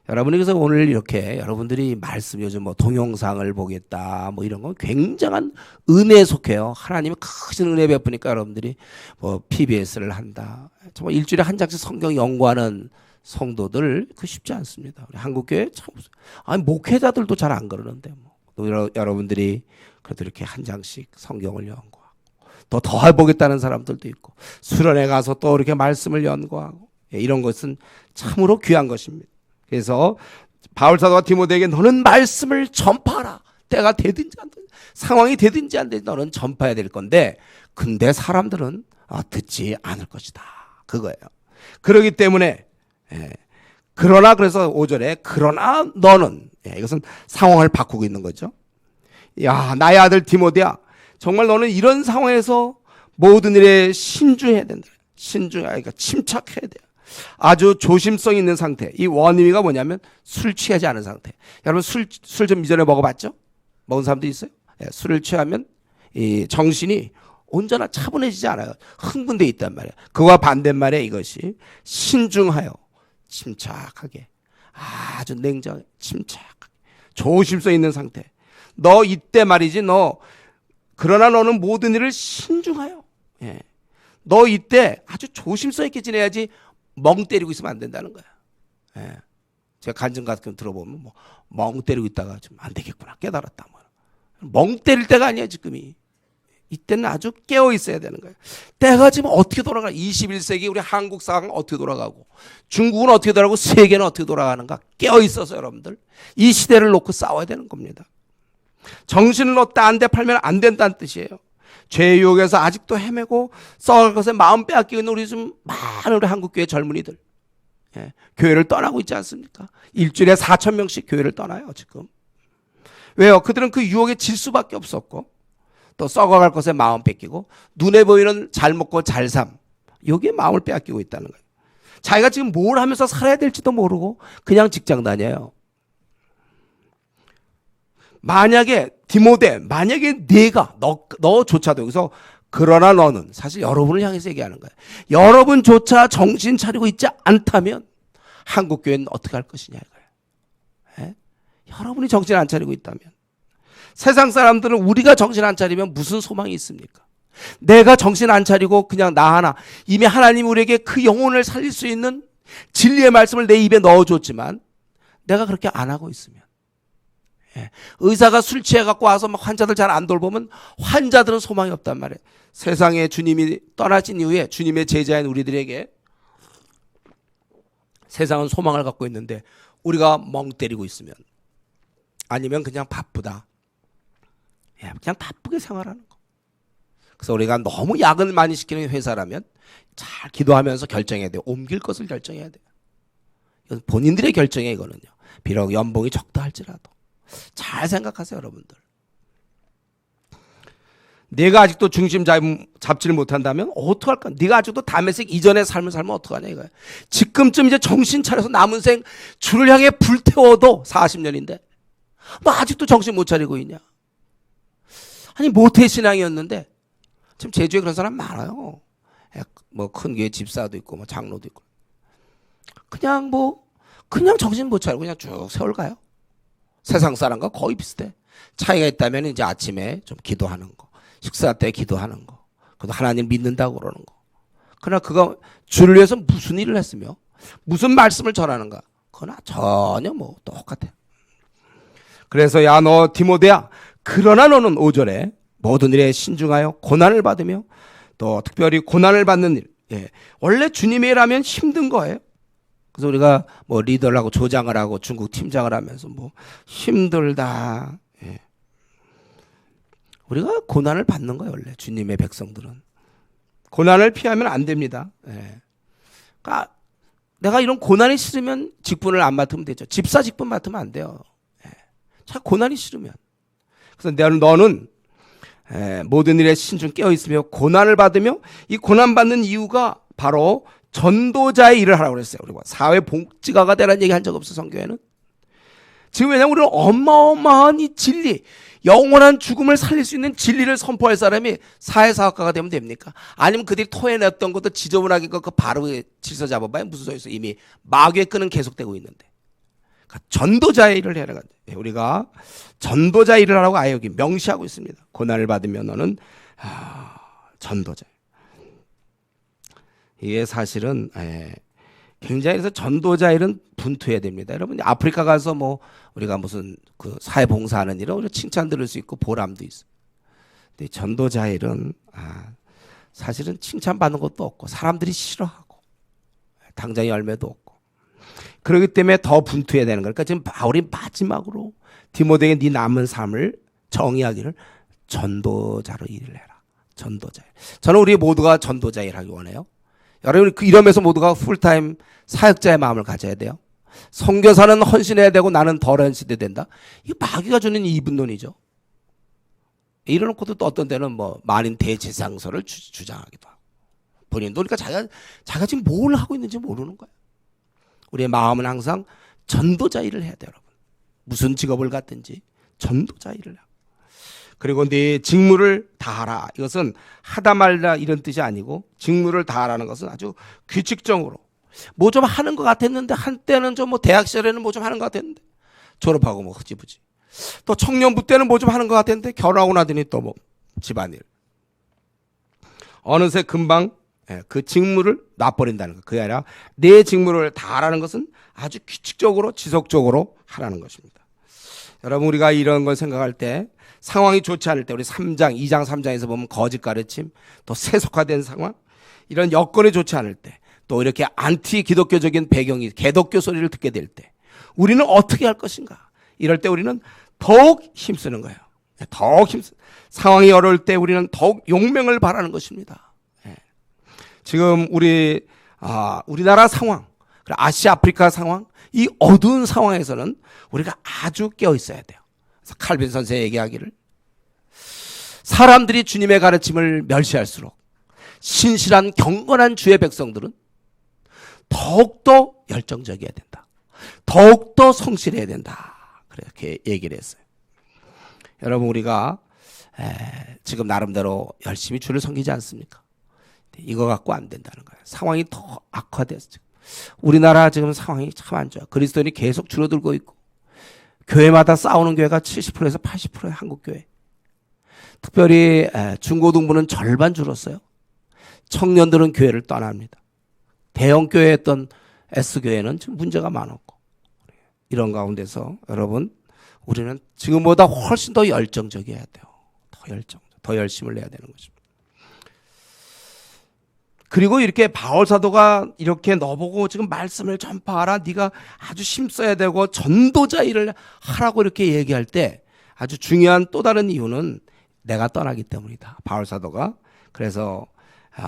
여러분이 그래서 오늘 이렇게 여러분들이 말씀 요즘 뭐 동영상을 보겠다 뭐 이런 건 굉장한 은혜에 속해요. 하나님이 크신 은혜 베푸니까 여러분들이 뭐 PBS를 한다. 정말 일주일에 한 장씩 성경 연구하는 성도들 그 쉽지 않습니다. 우리 한국교회 참 목회자들도 잘 안 그러는데 뭐 또 여러분들이 그래도 이렇게 한 장씩 성경을 연구하고 또 더 해보겠다는 사람들도 있고 수련회 가서 또 이렇게 말씀을 연구하고 이런 것은 참으로 귀한 것입니다. 그래서 바울 사도가 디모데에게 너는 말씀을 전파하라. 때가 되든지 안 되든지 상황이 되든지 안 되든지 너는 전파해야 될 건데 근데 사람들은 듣지 않을 것이다. 그거예요. 그렇기 때문에 그러나 그래서 5절에 그러나 너는 이것은 상황을 바꾸고 있는 거죠. 야 나의 아들 디모데야 정말 너는 이런 상황에서 모든 일에 신중해야 된다. 그러니까 침착해야 돼. 아주 조심성 있는 상태. 이 원의미가 뭐냐면 술 취하지 않은 상태. 여러분 술 좀 이전에 먹어봤죠? 먹은 사람도 있어요? 술을 취하면 이 정신이 온전히 차분해지지 않아요. 흥분되어 있단 말이에요. 그와 반대말에 이것이 신중하여 침착하게 아주 냉정하게 침착하게 조심성 있는 상태. 너 이때 말이지 그러나 너는 모든 일을 신중하여 너 이때 아주 조심성 있게 지내야지 멍 때리고 있으면 안 된다는 거야. 제가 간증 같은 거 들어보면 멍 때리고 있다가 좀 안 되겠구나 깨달았다. 멍 때릴 때가 아니야 지금이. 이때는 아주 깨어 있어야 되는 거예요. 때가 지금 어떻게 돌아가? 21세기 우리 한국 상황 어떻게 돌아가고 중국은 어떻게 돌아가고 세계는 어떻게 돌아가는가 깨어 있어서 여러분들 이 시대를 놓고 싸워야 되는 겁니다. 정신을 놓다 안 돼 팔면 안 된다는 뜻이에요. 죄의 유혹에서 아직도 헤매고 썩을 것에 마음 빼앗기고 있는 우리 좀 많은 우리 한국교회 젊은이들 교회를 떠나고 있지 않습니까? 일주일에 4,000명씩 교회를 떠나요 지금. 왜요? 그들은 그 유혹에 질 수밖에 없었고 또 썩어갈 것에 마음 뺏기고 눈에 보이는 잘 먹고 잘 삶 여기에 마음을 빼앗기고 있다는 거예요. 자기가 지금 뭘 하면서 살아야 될지도 모르고 그냥 직장 다녀요. 만약에 디모데, 만약에 내가 너조차도 여기서 그러나 너는, 사실 여러분을 향해서 얘기하는 거예요. 여러분조차 정신 차리고 있지 않다면 한국교회는 어떻게 할 것이냐 이거예요. 예? 여러분이 정신 안 차리고 있다면, 세상 사람들은 우리가 정신 안 차리면 무슨 소망이 있습니까? 내가 정신 안 차리고 그냥 나 하나, 이미 하나님 우리에게 그 영혼을 살릴 수 있는 진리의 말씀을 내 입에 넣어줬지만 내가 그렇게 안 하고 있으면, 예. 의사가 술 취해갖고 와서 막 환자들 잘 안 돌보면 환자들은 소망이 없단 말이에요. 세상에 주님이 떠나신 이후에 주님의 제자인 우리들에게 세상은 소망을 갖고 있는데 우리가 멍 때리고 있으면, 아니면 그냥 바쁘다, 예, 그냥 바쁘게 생활하는 거. 그래서 우리가 너무 야근을 많이 시키는 회사라면 잘 기도하면서 결정해야 돼요. 옮길 것을 결정해야 돼요. 이건 본인들의 결정이에요. 이거는요. 비록 연봉이 적다 할지라도 잘 생각하세요, 여러분들. 내가 아직도 중심 잡지를 못한다면 어떡할까? 네가 아직도 담에색 이전의 삶을 살면 어떡하냐 이거야. 지금쯤 이제 정신 차려서 남은 생 주를 향해 불태워도 40년인데 너 아직도 정신 못 차리고 있냐? 아니 모태신앙이었는데, 지금 제주에 그런 사람 많아요. 뭐 큰 교회 집사도 있고 뭐 장로도 있고, 그냥 정신 못 차리고 그냥 쭉 세월 가요. 세상 사람과 거의 비슷해. 차이가 있다면 이제 아침에 좀 기도하는 거, 식사 때 기도하는 거, 그래도 하나님 믿는다고 그러는 거. 그러나 그거 주를 위해서 무슨 일을 했으며 무슨 말씀을 전하는가, 그거나 전혀 뭐 똑같아. 그래서 야 너 디모데야, 그러나 너는 5절에 모든 일에 신중하여 고난을 받으며, 또 특별히 고난을 받는 일, 예, 원래 주님의 일하면 힘든 거예요. 그래서 우리가 뭐 리더를 하고 조장을 하고 중국 팀장을 하면서 뭐 힘들다, 예. 우리가 고난을 받는 거예요. 원래 주님의 백성들은 고난을 피하면 안 됩니다. 예. 그러니까 내가 이런 고난이 싫으면 직분을 안 맡으면 되죠. 집사 직분 맡으면 안 돼요. 예. 자, 고난이 싫으면. 그래서 너는 모든 일에 신중 깨어 있으며 고난을 받으며, 이 고난 받는 이유가 바로 전도자의 일을 하라고 그랬어요. 우리가 사회복지가가 되라는 얘기 한 적 없어, 성경에는. 지금 왜냐하면 우리는 어마어마한 이 진리, 영원한 죽음을 살릴 수 있는 진리를 선포할 사람이 사회사학가가 되면 됩니까? 아니면 그들이 토해냈던 것도 지저분하게 그 바로 질서 잡아봐야 무슨 소리 있어. 이미 마귀의 끈은 계속되고 있는데. 그러니까 전도자의 일을 해야 돼. 우리가 전도자 일을 하라고 아예 여기 명시하고 있습니다. 고난을 받으면 너는 전도자. 이게 사실은 굉장히, 그래서 전도자 일은 분투해야 됩니다. 여러분 아프리카 가서 뭐 우리가 무슨 그 사회 봉사하는 일은 우리가 칭찬 들을 수 있고 보람도 있어. 근데 전도자 일은 사실은 칭찬 받는 것도 없고 사람들이 싫어하고 당장 열매도 없고, 그렇기 때문에 더 분투해야 되는 거니까 지금 바울이 마지막으로 디모데에게 네 남은 삶을 정의하기를 전도자로 일을 해라. 전도자. 저는 우리 모두가 전도자 일하기 원해요. 여러분 이러면서 모두가 풀타임 사역자의 마음을 가져야 돼요. 선교사는 헌신해야 되고 나는 덜 헌신해야 된다. 이게 마귀가 주는 이분론이죠. 이래놓고도 또 어떤 데는 뭐 만인 대제사장서를 주장하기도 하고, 본인도 그러니까 자기가 지금 뭘 하고 있는지 모르는 거예요. 우리의 마음은 항상 전도자 일을 해야 돼요, 여러분. 무슨 직업을 갖든지 전도자 일을 하고. 그리고 네 직무를 다하라. 이것은 하다 말다 이런 뜻이 아니고, 직무를 다하라는 것은 아주 규칙적으로 뭐 좀 하는 것 같았는데, 한때는 좀 뭐 대학 시절에는 뭐 좀 하는 것 같았는데 졸업하고 뭐 흐지부지, 또 청년부 때는 뭐 좀 하는 것 같았는데 결혼하고 나더니 또 뭐 집안일, 어느새 금방 그 직무를 놔버린다는 거. 그게 아니라 내 직무를 다하라는 것은 아주 규칙적으로 지속적으로 하라는 것입니다. 여러분 우리가 이런 걸 생각할 때, 상황이 좋지 않을 때, 우리 2장 3장에서 보면 거짓 가르침, 또 세속화된 상황, 이런 여건이 좋지 않을 때, 또 이렇게 안티 기독교적인 배경이 개독교 소리를 듣게 될 때 우리는 어떻게 할 것인가? 이럴 때 우리는 더욱 힘쓰는 거예요. 상황이 어려울 때 우리는 더욱 용맹을 바라는 것입니다. 지금 우리나라 상황, 아시아 아프리카 상황, 이 어두운 상황에서는 우리가 아주 깨어 있어야 돼요. 그래서 칼빈 선생이 얘기하기를, 사람들이 주님의 가르침을 멸시할수록 신실한 경건한 주의 백성들은 더욱더 열정적이어야 된다. 더욱더 성실해야 된다. 그렇게 얘기를 했어요. 여러분, 우리가 지금 나름대로 열심히 주를 섬기지 않습니까? 이거 갖고 안 된다는 거예요. 상황이 더 악화됐어요. 우리나라 지금 상황이 참 안 좋아요. 그리스도인이 계속 줄어들고 있고, 교회마다 싸우는 교회가 70%에서 80%의 한국교회. 특별히 중고등부는 절반 줄었어요. 청년들은 교회를 떠납니다. 대형 교회였던 S교회는 지금 문제가 많았고, 이런 가운데서 여러분, 우리는 지금보다 훨씬 더 열정적이어야 돼요. 더 열심을 내야 되는 것입니다. 그리고 이렇게 바울 사도가 이렇게 너보고 지금 말씀을 전파하라, 네가 아주 힘써야 되고 전도자 일을 하라고 이렇게 얘기할 때 아주 중요한 또 다른 이유는 내가 떠나기 때문이다. 바울 사도가. 그래서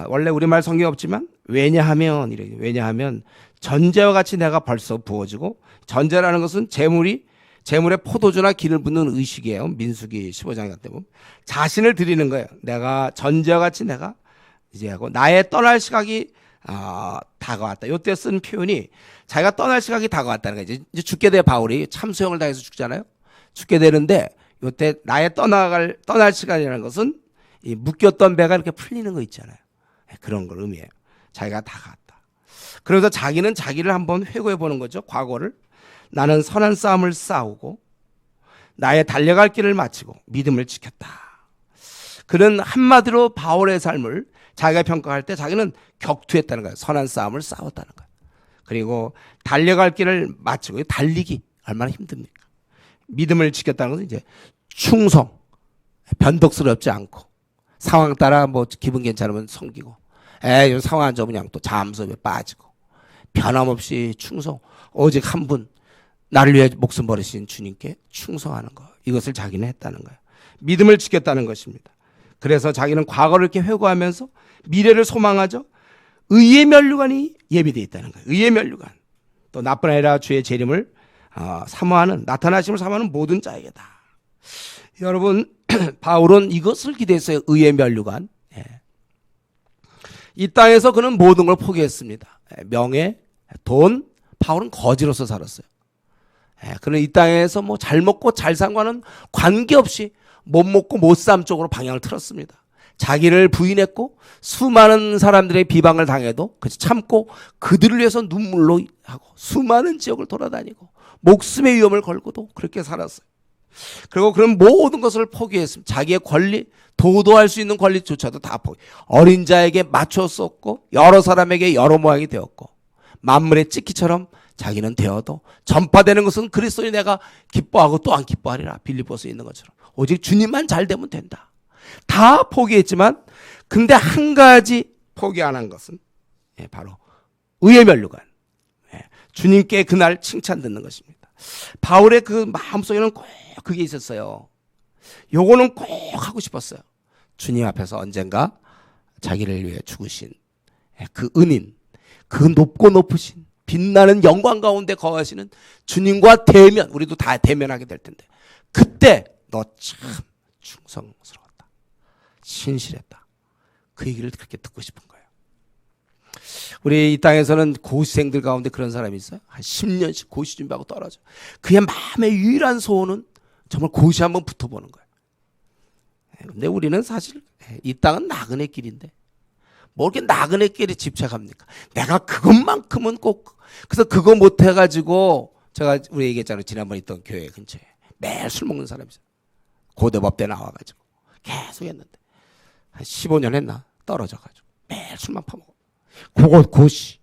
원래 우리말 성경에 없지만 왜냐하면 전제와 같이 내가 벌써 부어지고, 전제라는 것은 재물에 포도주나 기를 붓는 의식이에요. 민수기 15장 같은 보면 자신을 드리는 거예요. 내가 전제와 같이 내가 이제 하고 나의 떠날 시각이 다가왔다. 이때 쓴 표현이 자기가 떠날 시각이 다가왔다는 거예요. 이제 죽게 돼. 바울이 참수형을 당해서 죽잖아요. 죽게 되는데 이때 나의 떠날 시간이라는 것은 이 묶였던 배가 이렇게 풀리는 거 있잖아요. 그런 걸 의미해요. 자기가 다가왔다. 그래서 자기는 자기를 한번 회고해 보는 거죠. 과거를. 나는 선한 싸움을 싸우고 나의 달려갈 길을 마치고 믿음을 지켰다. 그는 한마디로 바울의 삶을 자기가 평가할 때 자기는 격투했다는 거예요. 선한 싸움을 싸웠다는 거예요. 그리고 달려갈 길을 마치고, 달리기 얼마나 힘듭니까? 믿음을 지켰다는 것은 이제 충성, 변덕스럽지 않고, 상황 따라 뭐 기분 괜찮으면 섬기고, 상황 안 좋으면 그냥 또 잠수에 빠지고, 변함없이 충성, 오직 한 분, 나를 위해 목숨 버리신 주님께 충성하는 거, 이것을 자기는 했다는 거예요. 믿음을 지켰다는 것입니다. 그래서 자기는 과거를 이렇게 회고하면서 미래를 소망하죠. 의의 면류관이 예비되어 있다는 거예요. 의의 면류관. 또 나뿐 아니라 주의 재림을 나타나심을 사모하는 모든 자에게다. 여러분, 바울은 이것을 기대했어요. 의의 면류관. 이 땅에서 그는 모든 걸 포기했습니다. 명예, 돈, 바울은 거지로서 살았어요. 그는 이 땅에서 뭐 잘 먹고 잘 산 거는 관계없이 못 먹고 못 삶 쪽으로 방향을 틀었습니다. 자기를 부인했고 수많은 사람들의 비방을 당해도 참고 그들을 위해서 눈물로 하고 수많은 지역을 돌아다니고 목숨의 위험을 걸고도 그렇게 살았어요. 그리고 그런 모든 것을 포기했습니다. 자기의 권리, 도도할 수 있는 권리조차도 다 포기. 어린 자에게 맞췄었고 여러 사람에게 여러 모양이 되었고 만물의 찍기처럼 자기는 되어도 전파되는 것은 그리스도인 내가 기뻐하고 또 안 기뻐하리라. 빌립보서에 있는 것처럼 오직 주님만 잘 되면 된다. 다 포기했지만 근데 한 가지 포기 안 한 것은 바로 의의 면류관. 주님께 그날 칭찬 듣는 것입니다. 바울의 그 마음속에는 꼭 그게 있었어요. 요거는 꼭 하고 싶었어요. 주님 앞에서 언젠가 자기를 위해 죽으신 그 은인, 그 높고 높으신 빛나는 영광 가운데 거하시는 주님과 대면, 우리도 다 대면하게 될 텐데 그때 너 참 충성스러웠다, 신실했다, 그 얘기를 그렇게 듣고 싶은 거예요. 우리 이 땅에서는 고시생들 가운데 그런 사람이 있어요. 한 10년씩 고시 준비하고 떨어져. 그의 마음의 유일한 소원은 정말 고시 한번 붙어보는 거예요. 근데 우리는 사실 이 땅은 나그네 길인데 뭐 이렇게 나그네 길에 집착합니까? 내가 그것만큼은 꼭, 그래서 그거 못해가지고 제가 우리 얘기했잖아요. 지난번에 있던 교회 근처에 매일 술 먹는 사람이 있어요. 고대법대 나와가지고 계속 했는데 한 15년 했나 떨어져가지고 매일 술만 파먹어. 그거 고시.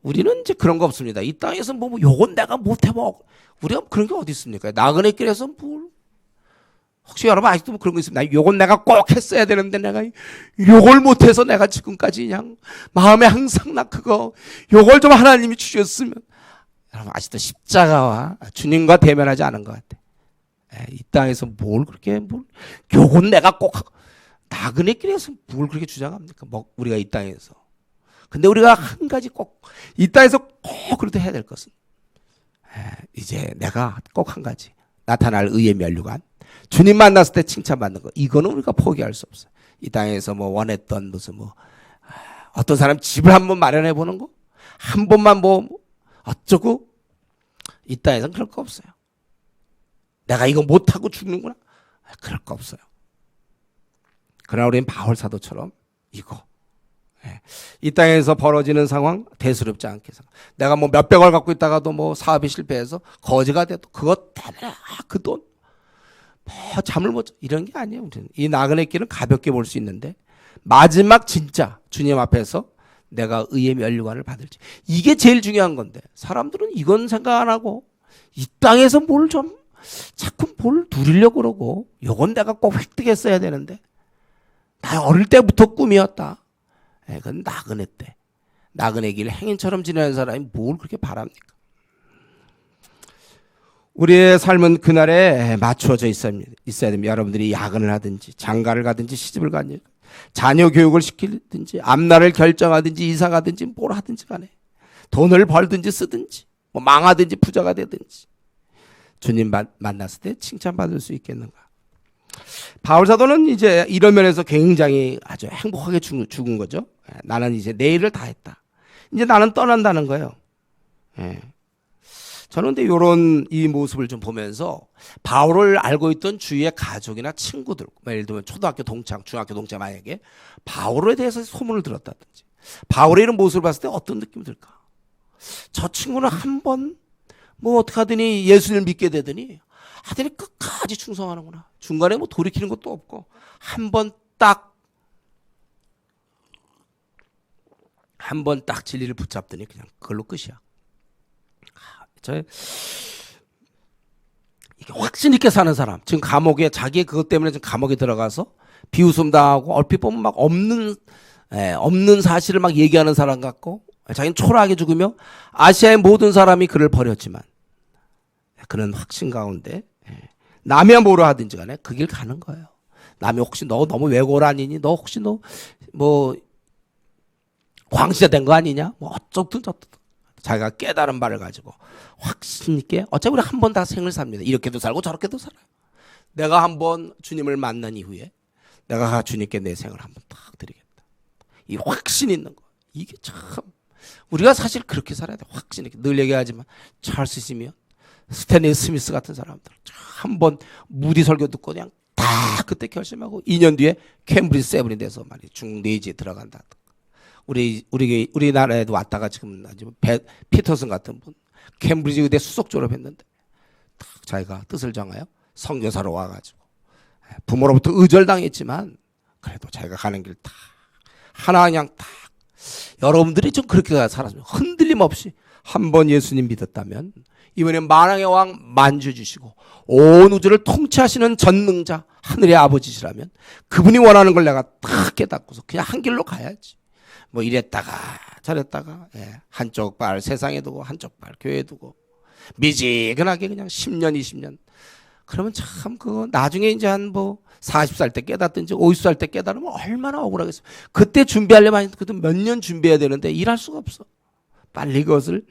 우리는 이제 그런 거 없습니다. 이 땅에서 뭐 요건 내가 못해먹. 우리가 그런 게 어디 있습니까? 나그네 길에서 뭘. 혹시 여러분 아직도 뭐 그런 거 있습니까? 요건 내가 꼭 했어야 되는데 내가 요걸 못해서 내가 지금까지 그냥 마음에 항상 나 그거 요걸 좀 하나님이 주셨으면. 여러분 아직도 십자가와 주님과 대면하지 않은 것 같아. 이 땅에서 뭘 그렇게 요건 내가 꼭 나그네 길에서 뭘 그렇게 주장합니까? 뭐 우리가 이 땅에서. 근데 우리가 한 가지 꼭 이 땅에서 꼭 그렇게 해야 될 것은 이제 내가 꼭 한 가지 나타날 의의 면류관, 주님 만났을 때 칭찬받는 거, 이거는 우리가 포기할 수 없어요. 이 땅에서 뭐 원했던 무슨 뭐 어떤 사람 집을 한번 마련해 보는 거, 한 번만 뭐 어쩌고, 이 땅에서는 그럴 거 없어요. 내가 이거 못하고 죽는구나, 그럴 거 없어요. 그러나 우리는 바울 사도처럼 이거, 이 땅에서 벌어지는 상황 대수롭지 않게 생각. 내가 뭐 몇백을 갖고 있다가도 뭐 사업이 실패해서 거지가 돼도 그것 때문에 그 돈 뭐 잠을 못 자, 이런 게 아니에요. 이 나그네 길은 가볍게 볼 수 있는데 마지막 진짜 주님 앞에서 내가 의의 면류관을 받을지, 이게 제일 중요한 건데 사람들은 이건 생각 안 하고 이 땅에서 뭘 좀 자꾸 뭘 누리려고 그러고, 요건 내가 꼭 획득했어야 되는데 나 어릴 때부터 꿈이었다. 그건 나그네 때, 나그네 길 행인처럼 지내는 사람이 뭘 그렇게 바랍니까? 우리의 삶은 그날에 맞추어져 있어야 됩니다. 여러분들이 야근을 하든지 장가를 가든지 시집을 가든지 자녀 교육을 시키든지 앞날을 결정하든지 이사 가든지 뭘 하든지 간에 돈을 벌든지 쓰든지 뭐 망하든지 부자가 되든지 주님 만났을 때 칭찬받을 수 있겠는가? 바울 사도는 이제 이런 면에서 굉장히 아주 행복하게 죽은 거죠. 나는 이제 내 일을 다 했다. 이제 나는 떠난다는 거예요. 저는 근데 이런 이 모습을 좀 보면서 바울을 알고 있던 주위의 가족이나 친구들, 예를 들면 초등학교 동창, 중학교 동창, 만약에 바울에 대해서 소문을 들었다든지 바울의 이런 모습을 봤을 때 어떤 느낌이 들까? 저 친구는 한 번 뭐 어떻게 하더니 예수님을 믿게 되더니 하더니 끝까지 충성하는구나. 중간에 뭐 돌이키는 것도 없고 한 번 딱 진리를 붙잡더니 그냥 그걸로 끝이야. 이게 확신 있게 사는 사람, 지금 감옥에 자기 그것 때문에 지금 감옥에 들어가서 비웃음 당하고 얼핏 보면 막 없는 사실을 막 얘기하는 사람 같고, 자기는 초라하게 죽으며 아시아의 모든 사람이 그를 버렸지만 그는 확신 가운데 남이야 뭐로 하든지 간에 그 길 가는 거예요. 남이 혹시 너 너무 왜곡 아니니? 너 혹시 너 뭐 광시자 된 거 아니냐? 뭐 어쩌든 저쩌든 자기가 깨달은 바를 가지고 확신 있게, 어차피 우리 한 번 다 생을 삽니다. 이렇게도 살고 저렇게도 살아요. 내가 한 번 주님을 만난 이후에 내가 주님께 내 생을 한번 딱 드리겠다. 이 확신 있는 거, 이게 참 우리가 사실 그렇게 살아야 돼. 확신 있게. 늘 얘기하지만 찰스 시면, 스탠리 스미스 같은 사람들 한 번 무디 설교 듣고 그냥 다 그때 결심하고 2년 뒤에 캠브리지 세븐이 돼서 말이 중국 내지에 들어간다. 우리나라에도 왔다가 지금 피터슨 같은 분 캠브리지 의대 수석 졸업했는데 딱 자기가 뜻을 정하여 선교사로 와가지고 부모로부터 의절당했지만 그래도 자기가 가는 길 다 하나 그냥 딱, 여러분들이 좀 그렇게 살았으면 흔들림 없이 한 번 예수님 믿었다면 이번엔 만왕의 왕 만주 주시고 온 우주를 통치하시는 전능자 하늘의 아버지시라면 그분이 원하는 걸 내가 딱 깨닫고서 그냥 한 길로 가야지. 뭐 이랬다가 저랬다가 한쪽 발 세상에 두고 한쪽 발 교회에 두고 미지근하게 그냥 10년 20년 그러면 참 그거 나중에 이제 한 뭐 40살 때 깨닫든지 50살 때 깨달으면 얼마나 억울하겠어요. 그때 준비하려면 그래도 몇 년 준비해야 되는데 일할 수가 없어. 빨리 그것을,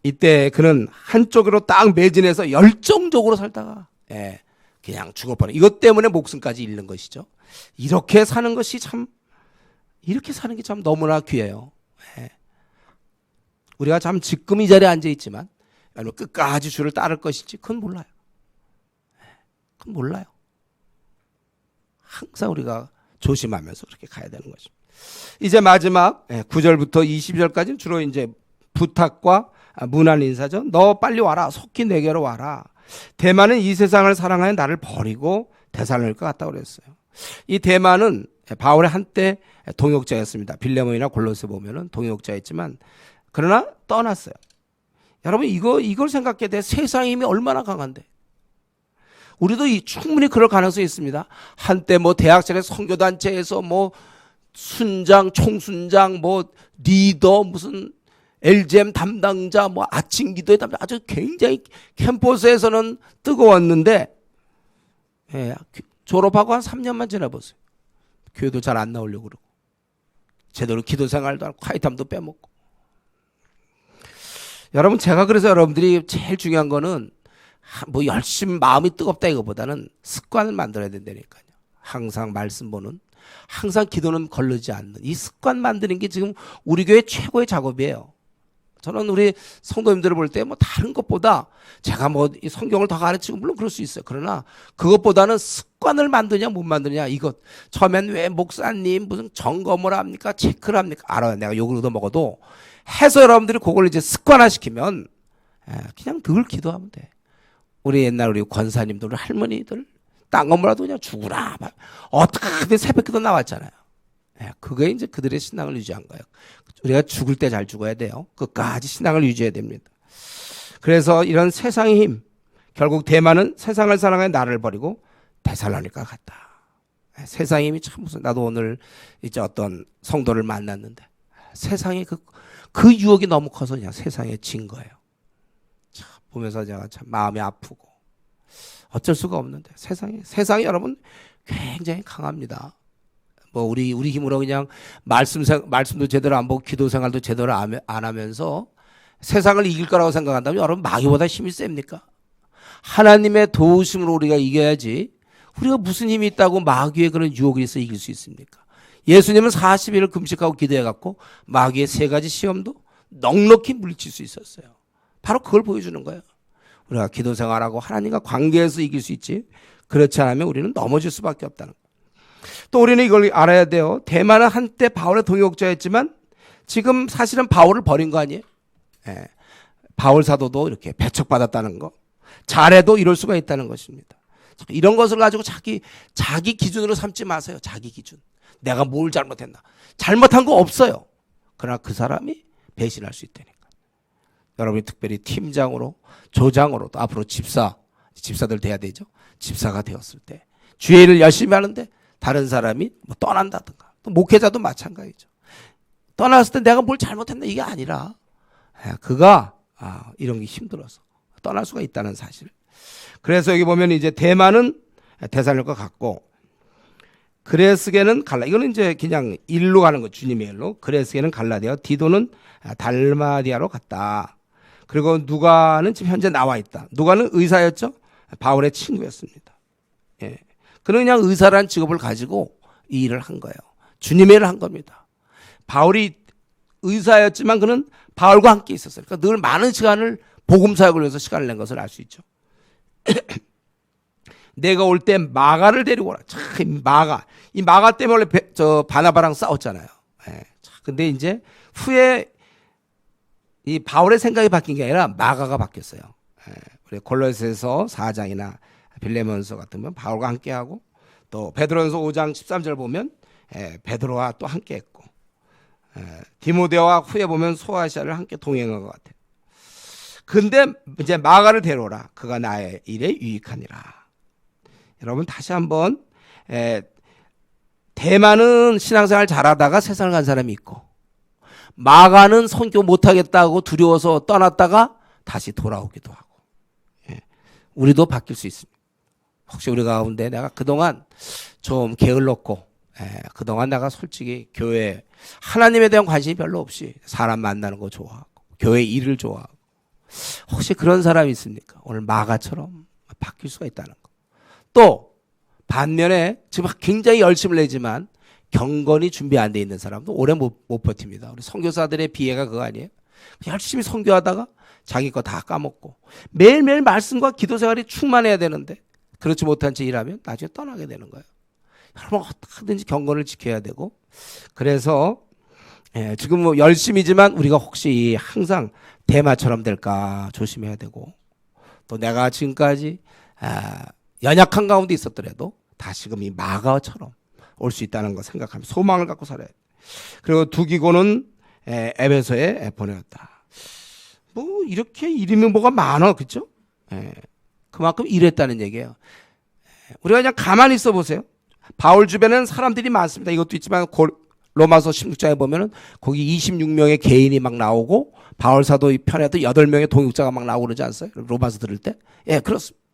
이때 그는 한쪽으로 딱 매진해서 열정적으로 살다가 그냥 죽어버려. 이것 때문에 목숨까지 잃는 것이죠. 이렇게 사는 것이 참, 이렇게 사는 게 참 너무나 귀해요. 우리가 참 지금 이 자리에 앉아 있지만 끝까지 주를 따를 것인지 그건 몰라요. 그건 몰라요. 항상 우리가 조심하면서 그렇게 가야 되는 것입니다. 이제 마지막 9절부터 20절까지는 주로 이제 부탁과 문안 인사죠. 너 빨리 와라. 속히 내게로 와라. 대만은 이 세상을 사랑하여 나를 버리고 데살로니가 갔다고 그랬어요. 이 대만은 바울의 한때 동역자였습니다. 빌레몬이나 골로새 보면은 동역자였지만 그러나 떠났어요. 여러분 이걸 생각해야 돼. 세상의 힘이 얼마나 강한데. 우리도 충분히 그럴 가능성이 있습니다. 한때 뭐 대학생의 선교단체에서 뭐 순장, 총순장, 뭐 리더, 무슨 LGM 담당자, 뭐 아침 기도의 담당, 아주 굉장히 캠퍼스에서는 뜨거웠는데 졸업하고 한 3년만 지나보세요. 교회도 잘 안 나오려고 그러고 제대로 기도 생활도 하고 콰이탐도 빼먹고. 여러분 제가 그래서 여러분들이 제일 중요한 거는 뭐 열심히 마음이 뜨겁다 이거보다는 습관을 만들어야 된다니까요. 항상 말씀 보는, 항상 기도는 거르지 않는 이 습관 만드는 게 지금 우리 교회 최고의 작업이에요. 저는 우리 성도님들을 볼 때 뭐 다른 것보다 제가 뭐 이 성경을 더 가르치고 물론 그럴 수 있어요. 그러나 그것보다는 습관을 만드냐 못 만드냐 이것. 처음엔 왜 목사님 무슨 점검을 합니까? 체크를 합니까? 알아요. 내가 욕을 얻어먹어도 해서 여러분들이 그걸 이제 습관화시키면 그냥 늘 기도하면 돼. 우리 옛날 우리 권사님들 우리 할머니들 딴 거 뭐라도 그냥 죽으라. 어떻게든 새벽기도 나왔잖아요. 그게 이제 그들의 신앙을 유지한 거예요. 우리가 죽을 때 잘 죽어야 돼요. 끝까지 신앙을 유지해야 됩니다. 그래서 이런 세상의 힘, 결국 대만은 세상을 사랑해 나를 버리고 데살로니가 갔다. 세상의 힘이 참 무슨 나도 오늘 이제 어떤 성도를 만났는데 세상에 그 유혹이 너무 커서 그냥 세상에 진 거예요. 참 보면서 제가 참 마음이 아프고 어쩔 수가 없는데 세상이 여러분 굉장히 강합니다. 뭐 우리 힘으로 그냥 말씀도 제대로 안 보고 기도 생활도 제대로 안 하면서 세상을 이길 거라고 생각한다면 여러분 마귀보다 힘이 셉니까? 하나님의 도우심으로 우리가 이겨야지 우리가 무슨 힘이 있다고 마귀의 그런 유혹에 있어 이길 수 있습니까? 예수님은 40일을 금식하고 기도해갖고 마귀의 3가지 시험도 넉넉히 물리칠 수 있었어요. 바로 그걸 보여주는 거예요. 우리가 기도 생활하고 하나님과 관계에서 이길 수 있지 그렇지 않으면 우리는 넘어질 수밖에 없다는 거예요. 또 우리는 이걸 알아야 돼요. 대만은 한때 바울의 동역자였지만 지금 사실은 바울을 버린 거 아니에요? 바울 사도도 이렇게 배척받았다는 거. 잘해도 이럴 수가 있다는 것입니다. 이런 것을 가지고 자기 기준으로 삼지 마세요. 자기 기준. 내가 뭘 잘못했나. 잘못한 거 없어요. 그러나 그 사람이 배신할 수 있다니까. 여러분이 특별히 팀장으로 조장으로 또 앞으로 집사들 돼야 되죠. 집사가 되었을 때 주의 일을 열심히 하는데 다른 사람이 뭐 떠난다든가 또 목회자도 마찬가지죠. 떠났을 때 내가 뭘 잘못했나 이게 아니라 그가 이런 게 힘들어서 떠날 수가 있다는 사실. 그래서 여기 보면 이제 대만은 데살로니가 갔고 그레스게는 이거는 이제 그냥 일로 가는 거 주님의 일로. 그레스게는 갈라디아, 디도는 달마디아로 갔다. 그리고 누가는 지금 현재 나와 있다. 누가는 의사였죠. 바울의 친구였습니다. 그는 그냥 의사라는 직업을 가지고 이 일을 한 거예요. 주님의 일을 한 겁니다. 바울이 의사였지만 그는 바울과 함께 있었어요. 그러니까 늘 많은 시간을 복음 사역을 위해서 시간을 낸 것을 알 수 있죠. 내가 올 때 마가를 데리고 오라. 참 이 마가 때문에 원래 바나바랑 싸웠잖아요. 근데 이제 후에 이 바울의 생각이 바뀐 게 아니라 마가가 바뀌었어요. 우리 골로새서 4장이나 빌레몬서 같으면 바울과 함께하고 또 베드로전서 5장 13절 보면 베드로와 또 함께했고 디모데와 후에 보면 소아시아를 함께 동행한 것 같아요. 근데 이제 마가를 데려오라. 그가 나의 일에 유익하니라. 여러분 다시 한번 대만은 신앙생활 잘하다가 세상을 간 사람이 있고 마가는 선교 못하겠다고 두려워서 떠났다가 다시 돌아오기도 하고 우리도 바뀔 수 있습니다. 혹시 우리 가운데 내가 그동안 좀 게을렀고 그동안 내가 솔직히 교회 하나님에 대한 관심이 별로 없이 사람 만나는 거 좋아하고 교회 일을 좋아하고 혹시 그런 사람이 있습니까? 오늘 마가처럼 바뀔 수가 있다는 거. 또 반면에 지금 굉장히 열심을 내지만 경건이 준비 안 돼 있는 사람도 오래 못 버팁니다. 우리 선교사들의 비애가 그거 아니에요? 열심히 선교하다가 자기 거 다 까먹고 매일매일 말씀과 기도 생활이 충만해야 되는데 그렇지 못한 채 일하면 나중에 떠나게 되는 거예요. 여러분 어떻게든지 경건을 지켜야 되고 그래서 지금 뭐 열심이지만 우리가 혹시 항상 대마처럼 될까 조심해야 되고 또 내가 지금까지 연약한 가운데 있었더라도 다시금 이 마가처럼 올 수 있다는 거 생각하면 소망을 갖고 살아야 돼. 그리고 두기고는 에베소에 보내었다. 뭐 이렇게 이름이 뭐가 많아, 그렇죠? 그만큼 일했다는 얘기예요. 우리가 그냥 가만히 있어 보세요. 바울 주변에는 사람들이 많습니다. 이것도 있지만 로마서 16장에 보면은 거기 26명의 개인이 막 나오고 바울 사도 편에도 8명의 동역자가 막 나오고 그러지 않았어요? 로마서 들을 때? 그렇습니다.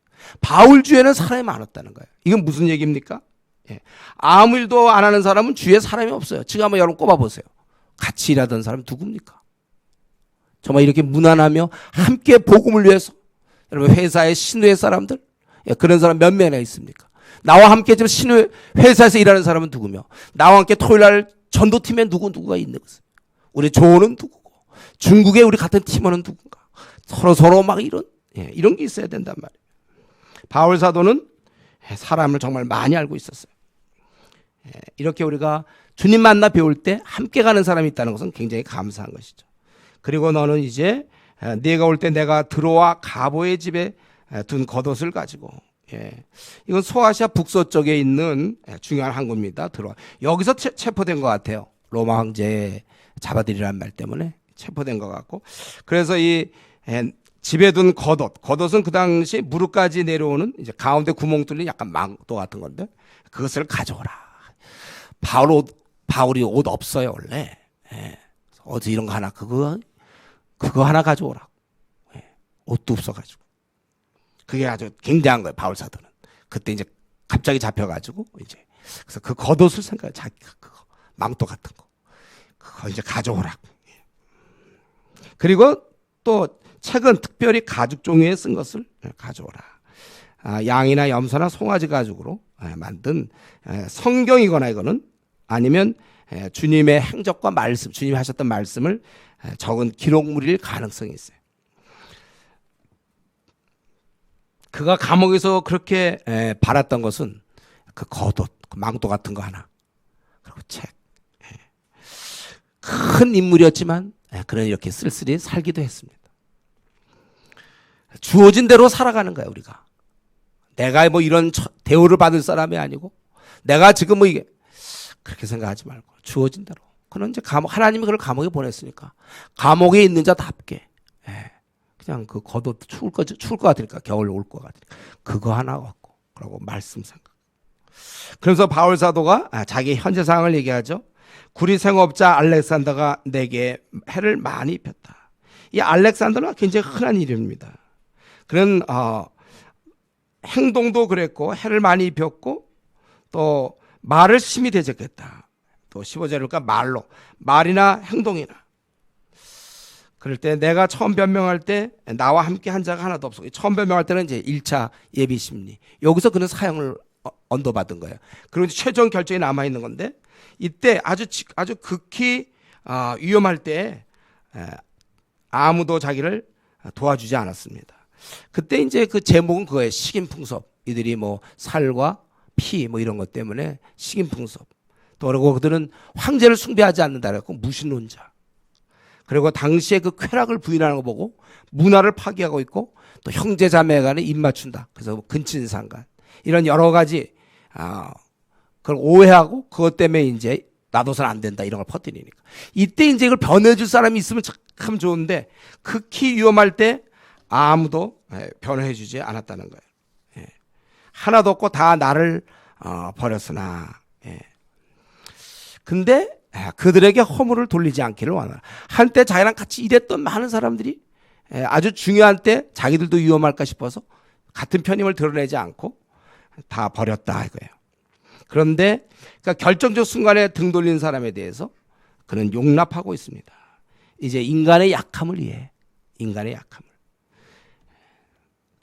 바울 주에는 사람이 많았다는 거예요. 이건 무슨 얘기입니까? 아무 일도 안 하는 사람은 주위에 사람이 없어요. 지금 한번 여러분 꼽아보세요. 같이 일하던 사람 누굽니까? 정말 이렇게 무난하며 함께 복음을 위해서 여러분 회사의 신우의 사람들 그런 사람 몇 명이나 있습니까? 나와 함께 지금 신의 회사에서 일하는 사람은 누구며, 나와 함께 토요일날 전도팀에 누구가 있는 것을, 우리 조는 누구고, 중국에 우리 같은 팀원은 누군가, 서로 막 이런 게 있어야 된단 말이에요. 바울 사도는 사람을 정말 많이 알고 있었어요. 이렇게 우리가 주님 만나 배울 때 함께 가는 사람이 있다는 것은 굉장히 감사한 것이죠. 그리고 너는 이제 네가 올 때 내가 드로아 가보의 집에 둔 겉옷을 가지고, 이건 소아시아 북서쪽에 있는 중요한 항구입니다. 드로아. 여기서 체포된 것 같아요. 로마 황제의 잡아들이라는 말 때문에 체포된 것 같고, 그래서 이 집에 둔 겉옷은 그 당시 무릎까지 내려오는 이제 가운데 구멍 뚫린 약간 망토 같은 건데, 그것을 가져오라. 바울이 옷 없어요 원래. 어디 이런 거 하나 그거 하나 가져오라. 옷도 없어가지고. 그게 아주 굉장한 거예요 바울 사도는. 그때 이제 갑자기 잡혀가지고 이제 그래서 그 겉옷을 생각해. 자기가 그거 망토 같은 거 그거 이제 가져오라. 그리고 또 책은 특별히 가죽 종이에 쓴 것을 가져오라. 양이나 염소나 송아지 가죽으로 만든 성경이거나 이거는 아니면 주님의 행적과 말씀, 주님이 하셨던 말씀을 적은 기록물일 가능성이 있어요. 그가 감옥에서 그렇게 바랐던 것은 그 겉옷, 그 망토 같은 거 하나, 그리고 책. 큰 인물이었지만 그는 이렇게 쓸쓸히 살기도 했습니다. 주어진 대로 살아가는 거야 우리가. 내가 뭐 이런 대우를 받을 사람이 아니고, 내가 지금 뭐 이게 그렇게 생각하지 말고 주어진 대로. 그는 이제 하나님이 그를 감옥에 보냈으니까 감옥에 있는 자답게 그냥 그 겉옷 추울 것 같으니까, 겨울 올 것 같으니까 그거 하나 갖고, 그러고 말씀 생각. 그래서 바울 사도가 자기 현재 상황을 얘기하죠. 구리 생업자 알렉산더가 내게 해를 많이 입혔다. 이 알렉산더는 굉장히 흔한 이름입니다. 그는 행동도 그랬고 해를 많이 입혔고 또 말을 심히 대적했다. 또 15절에 보니까 말이나 행동이나. 그럴 때 내가 처음 변명할 때 나와 함께 한 자가 하나도 없었고, 처음 변명할 때는 이제 1차 예비 심리. 여기서 그는 사형을 언도받은 거예요. 그리고 최종 결정이 남아 있는 건데, 이때 아주 극히 위험할 때 아무도 자기를 도와주지 않았습니다. 그때 이제 그 제목은 그거예요. 식인풍섭. 이들이 뭐 살과 피 뭐 이런 것 때문에 식인풍섭. 또 그리고 그들은 황제를 숭배하지 않는다 그랬고 무신론자. 그리고 당시에 그 쾌락을 부인하는 거 보고 문화를 파괴하고 있고, 또 형제 자매 간에 입 맞춘다. 그래서 근친상간 이런 여러 가지 그걸 오해하고 그것 때문에 이제 놔둬서는 안 된다 이런 걸 퍼뜨리니까, 이때 이제 이걸 변해줄 사람이 있으면 참 좋은데 극히 위험할 때 아무도 변호해주지 않았다는 거예요. 하나도 없고 다 나를 버렸으나, 근데 그들에게 허물을 돌리지 않기를 원하라. 한때 자기랑 같이 일했던 많은 사람들이 아주 중요한 때 자기들도 위험할까 싶어서 같은 편임을 드러내지 않고 다 버렸다 이거예요. 그런데 그러니까 결정적 순간에 등 돌린 사람에 대해서 그는 용납하고 있습니다. 이제 인간의 약함을 이해해. 인간의 약함을.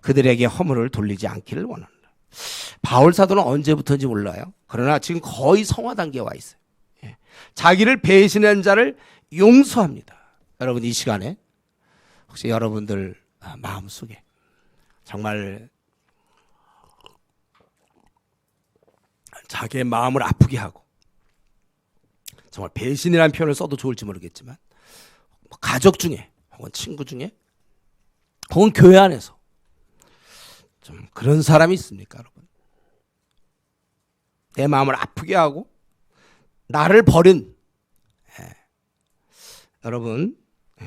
그들에게 허물을 돌리지 않기를 원한다. 바울 사도는 언제부터인지 몰라요. 그러나 지금 거의 성화 단계에 와 있어요. 자기를 배신한 자를 용서합니다. 여러분 이 시간에 혹시 여러분들 마음속에 정말 자기의 마음을 아프게 하고, 정말 배신이라는 표현을 써도 좋을지 모르겠지만 가족 중에 혹은 친구 중에 혹은 교회 안에서 좀 그런 사람이 있습니까 여러분? 내 마음을 아프게 하고 나를 버린, 여러분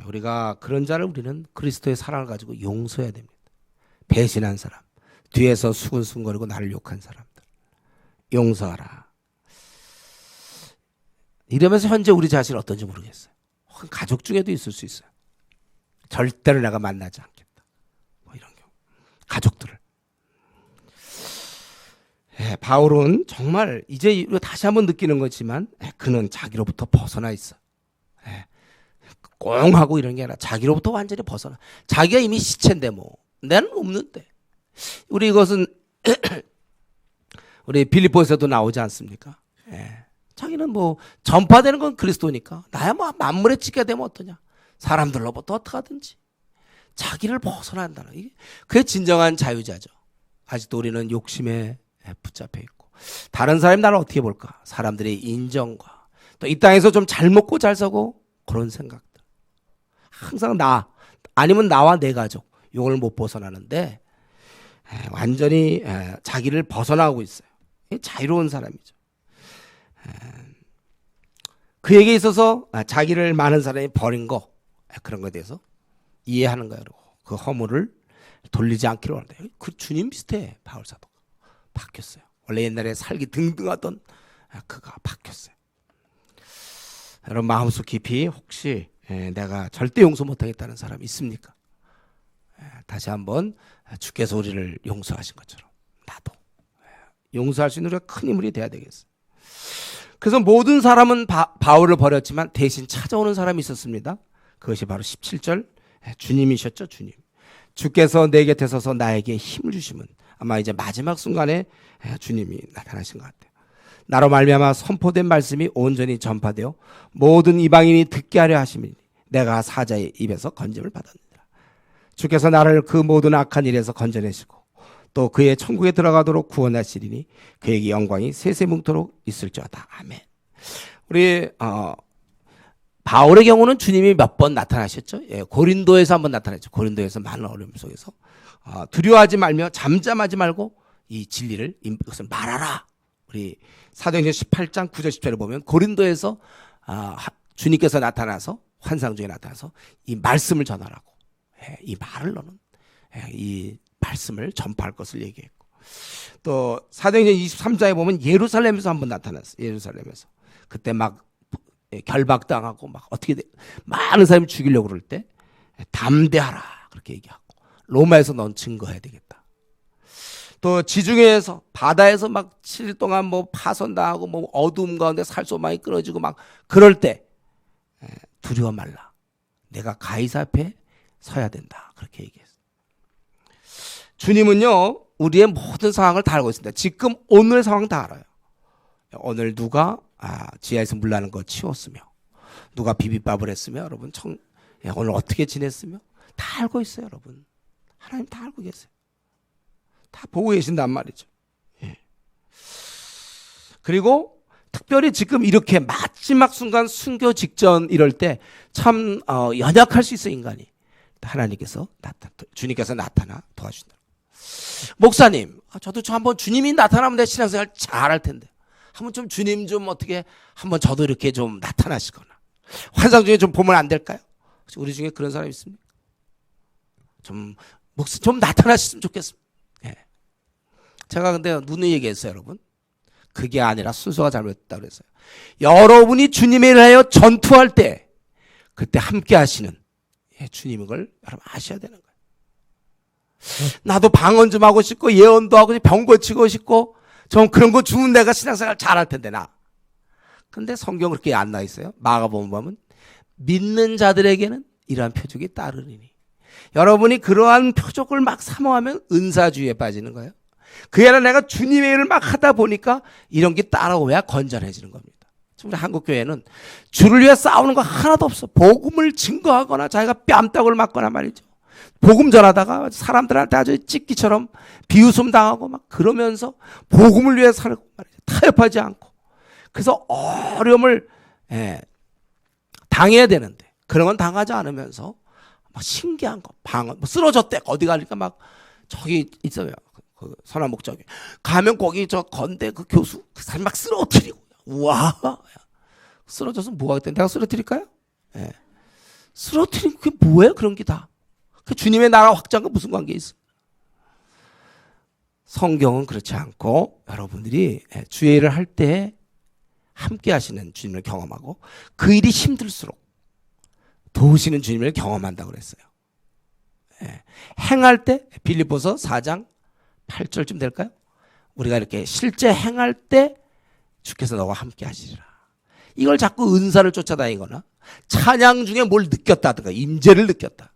우리가 그런 자를 우리는 그리스도의 사랑을 가지고 용서해야 됩니다. 배신한 사람, 뒤에서 수근수근거리고 나를 욕한 사람들 용서하라. 이러면서 현재 우리 자신이 어떤지 모르겠어요. 혹은 가족 중에도 있을 수 있어요. 절대로 내가 만나지 않겠다. 뭐 이런 경우. 가족들을. 바울은 정말 이제 다시 한번 느끼는 거지만 그는 자기로부터 벗어나 있어. 꽁하고 이런 게 아니라 자기로부터 완전히 벗어나. 자기가 이미 시체인데 뭐 나는 없는데. 우리 이것은 우리 빌립보에서도 나오지 않습니까? 예. 자기는 뭐 전파되는 건 그리스도니까 나야 뭐 만물에 지게 되면 어떠냐. 사람들로부터 어떻게 하든지 자기를 벗어난다는 이게 그게 진정한 자유자죠. 아직도 우리는 욕심에 붙잡혀 있고 다른 사람이 나를 어떻게 볼까? 사람들의 인정과 또 이 땅에서 좀 잘 먹고 잘 사고 그런 생각들. 항상 나 아니면 나와 내 가족 이걸 못 벗어나는데 완전히 자기를 벗어나고 있어요. 자유로운 사람이죠. 그에게 있어서 자기를 많은 사람이 버린 거 그런 거에 대해서 이해하는 거예요. 그 허물을 돌리지 않기로 하는데 그 주님 비슷해. 바울 사도가 바뀌었어요. 원래 옛날에 살기 등등하던 그가 바뀌었어요. 여러분 마음속 깊이 혹시 내가 절대 용서 못하겠다는 사람 있습니까? 다시 한번 주께서 우리를 용서하신 것처럼 나도 용서할 수 있는 우리가 큰 인물이 돼야 되겠어요. 그래서 모든 사람은 바울을 버렸지만 대신 찾아오는 사람이 있었습니다. 그것이 바로 17절 주님이셨죠. 주님. 주께서 내 곁에 서서 나에게 힘을 주시면 아마 이제 마지막 순간에 주님이 나타나신 것 같아요. 나로 말미암아 선포된 말씀이 온전히 전파되어 모든 이방인이 듣게 하려 하심이니 내가 사자의 입에서 건짐을 받았느니라. 주께서 나를 그 모든 악한 일에서 건져내시고 또 그의 천국에 들어가도록 구원하시리니 그에게 영광이 세세뭉토록 있을지어다. 아멘. 우리 바울의 경우는 주님이 몇 번 나타나셨죠. 고린도에서 한번 나타났죠. 고린도에서 많은 어려움 속에서 두려워하지 말며 잠잠하지 말고 이 진리를 이것을 말하라. 우리 사도행전 18장 9절 10절에 보면 고린도에서 주님께서 나타나서 환상 중에 나타나서 이 말씀을 전하라고 이 말을 너는 이 말씀을 전파할 것을 얘기했고 또 사도행전 23장에 보면 예루살렘에서 한번 나타났어요. 예루살렘에서 그때 막 결박당하고 막 어떻게 많은 사람이 죽이려고 그럴 때 담대하라 그렇게 얘기하고 로마에서 넌 증거해야 되겠다. 또 지중해에서 바다에서 막 7일 동안 뭐 파손당하고 뭐 어두움 가운데 살소망이 끊어지고 막 그럴 때 두려워 말라. 내가 가이사 앞에 서야 된다. 그렇게 얘기했어요. 주님은요 우리의 모든 상황을 다 알고 있습니다. 지금 오늘 상황 다 알아요. 오늘 누가 지하에서 물 나는 거 치웠으며 누가 비빔밥을 했으며 여러분 오늘 어떻게 지냈으며 다 알고 있어요. 여러분 하나님 다 알고 계세요. 다 보고 계신단 말이죠. 예. 그리고 특별히 지금 이렇게 마지막 순간 순교 직전 이럴 때 참 연약할 수 있어요. 인간이. 하나님께서 주님께서 나타나 도와준다. 목사님 저도 한번 주님이 나타나면 내 신앙생활 잘할 텐데 한번 좀 주님 좀 어떻게 한번 저도 이렇게 좀 나타나시거나 환상 중에 좀 보면 안 될까요? 혹시 우리 중에 그런 사람 있습니까? 좀 나타나셨으면 좋겠습니다. 예. 제가 근데 누누이 얘기했어요, 여러분. 그게 아니라 순서가 잘못됐다 그랬어요. 여러분이 주님에 의하여 전투할 때 그때 함께 하시는 주님인 걸 여러분 아셔야 되는 거예요. 나도 방언 좀 하고 싶고 예언도 하고 병 고치고 싶고 좀 그런 거 주면 내가 신앙생활 잘할 텐데 나. 근데 성경 그렇게 안 나와 있어요. 마가복음 보면 믿는 자들에게는 이러한 표적이 따르리니. 여러분이 그러한 표적을 막 사모하면 은사주의에 빠지는 거예요. 그게 아니라 내가 주님의 일을 막 하다 보니까 이런 게 따라오야 건전해지는 겁니다. 우리 한국교회는 주를 위해 싸우는 거 하나도 없어. 복음을 증거하거나 자기가 뺨따구를 맞거나 말이죠. 복음 전하다가 사람들한테 아주 찢기처럼 비웃음 당하고 막 그러면서 복음을 위해 살고 말이죠. 타협하지 않고. 그래서 어려움을 당해야 되는데 그런 건 당하지 않으면서 막 신기한 거 방언 뭐 쓰러졌대 어디 가니까 막 저기 있어요. 그 선한 목적에 가면 거기 저 건대 그 교수 그 사람 막 쓰러뜨리고 우와 쓰러져서 뭐 하겠대? 내가 쓰러뜨릴까요? 예. 쓰러뜨리는 그게 뭐예요? 그런 게 다. 그 주님의 나라 확장과 무슨 관계 있어? 성경은 그렇지 않고 여러분들이 주의 일을 할 때 함께 하시는 주님을 경험하고 그 일이 힘들수록 도우시는 주님을 경험한다고 그랬어요. 예. 행할 때 빌립보서 4장 8절쯤 될까요? 우리가 이렇게 실제 행할 때 주께서 너와 함께 하시리라. 이걸 자꾸 은사를 쫓아다니거나 찬양 중에 뭘 느꼈다든가 임재를 느꼈다.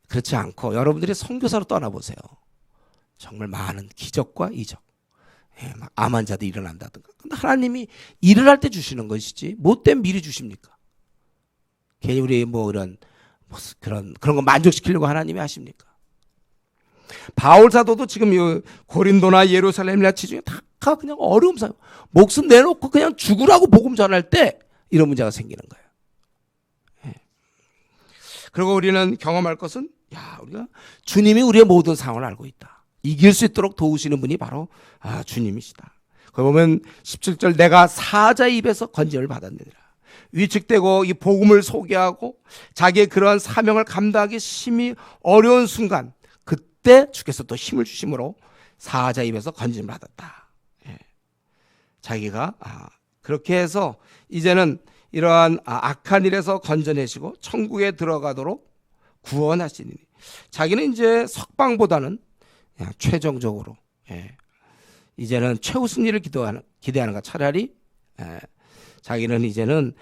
그렇지 않고 여러분들이 선교사로 떠나보세요. 정말 많은 기적과 이적. 막 암 환자도 일어난다든가. 근데 하나님이 일을 할 때 주시는 것이지 뭐 때문에 미리 주십니까? 괜히 우리 뭐 이런 그런 거 만족시키려고 하나님이 하십니까? 바울 사도도 지금 이 고린도나 예루살렘이나 지중해 다 그냥 어려움 상 목숨 내놓고 그냥 죽으라고 복음 전할 때 이런 문제가 생기는 거예요. 그리고 우리는 경험할 것은 우리가 주님이 우리의 모든 상황을 알고 있다. 이길 수 있도록 도우시는 분이 바로 주님이시다. 거기 보면 17절 내가 사자의 입에서 건짐을 받았느니라. 위축되고 이 복음을 소개하고 자기의 그러한 사명을 감당하기 심히 어려운 순간 그때 주께서 또 힘을 주심으로 사자의 입에서 건짐을 받았다. 자기가 그렇게 해서 이제는 이러한 악한 일에서 건져내시고 천국에 들어가도록 구원하시니 자기는 이제 석방보다는 최종적으로 이제는 최우선 일을 기대하는 것. 차라리 자기는 이제는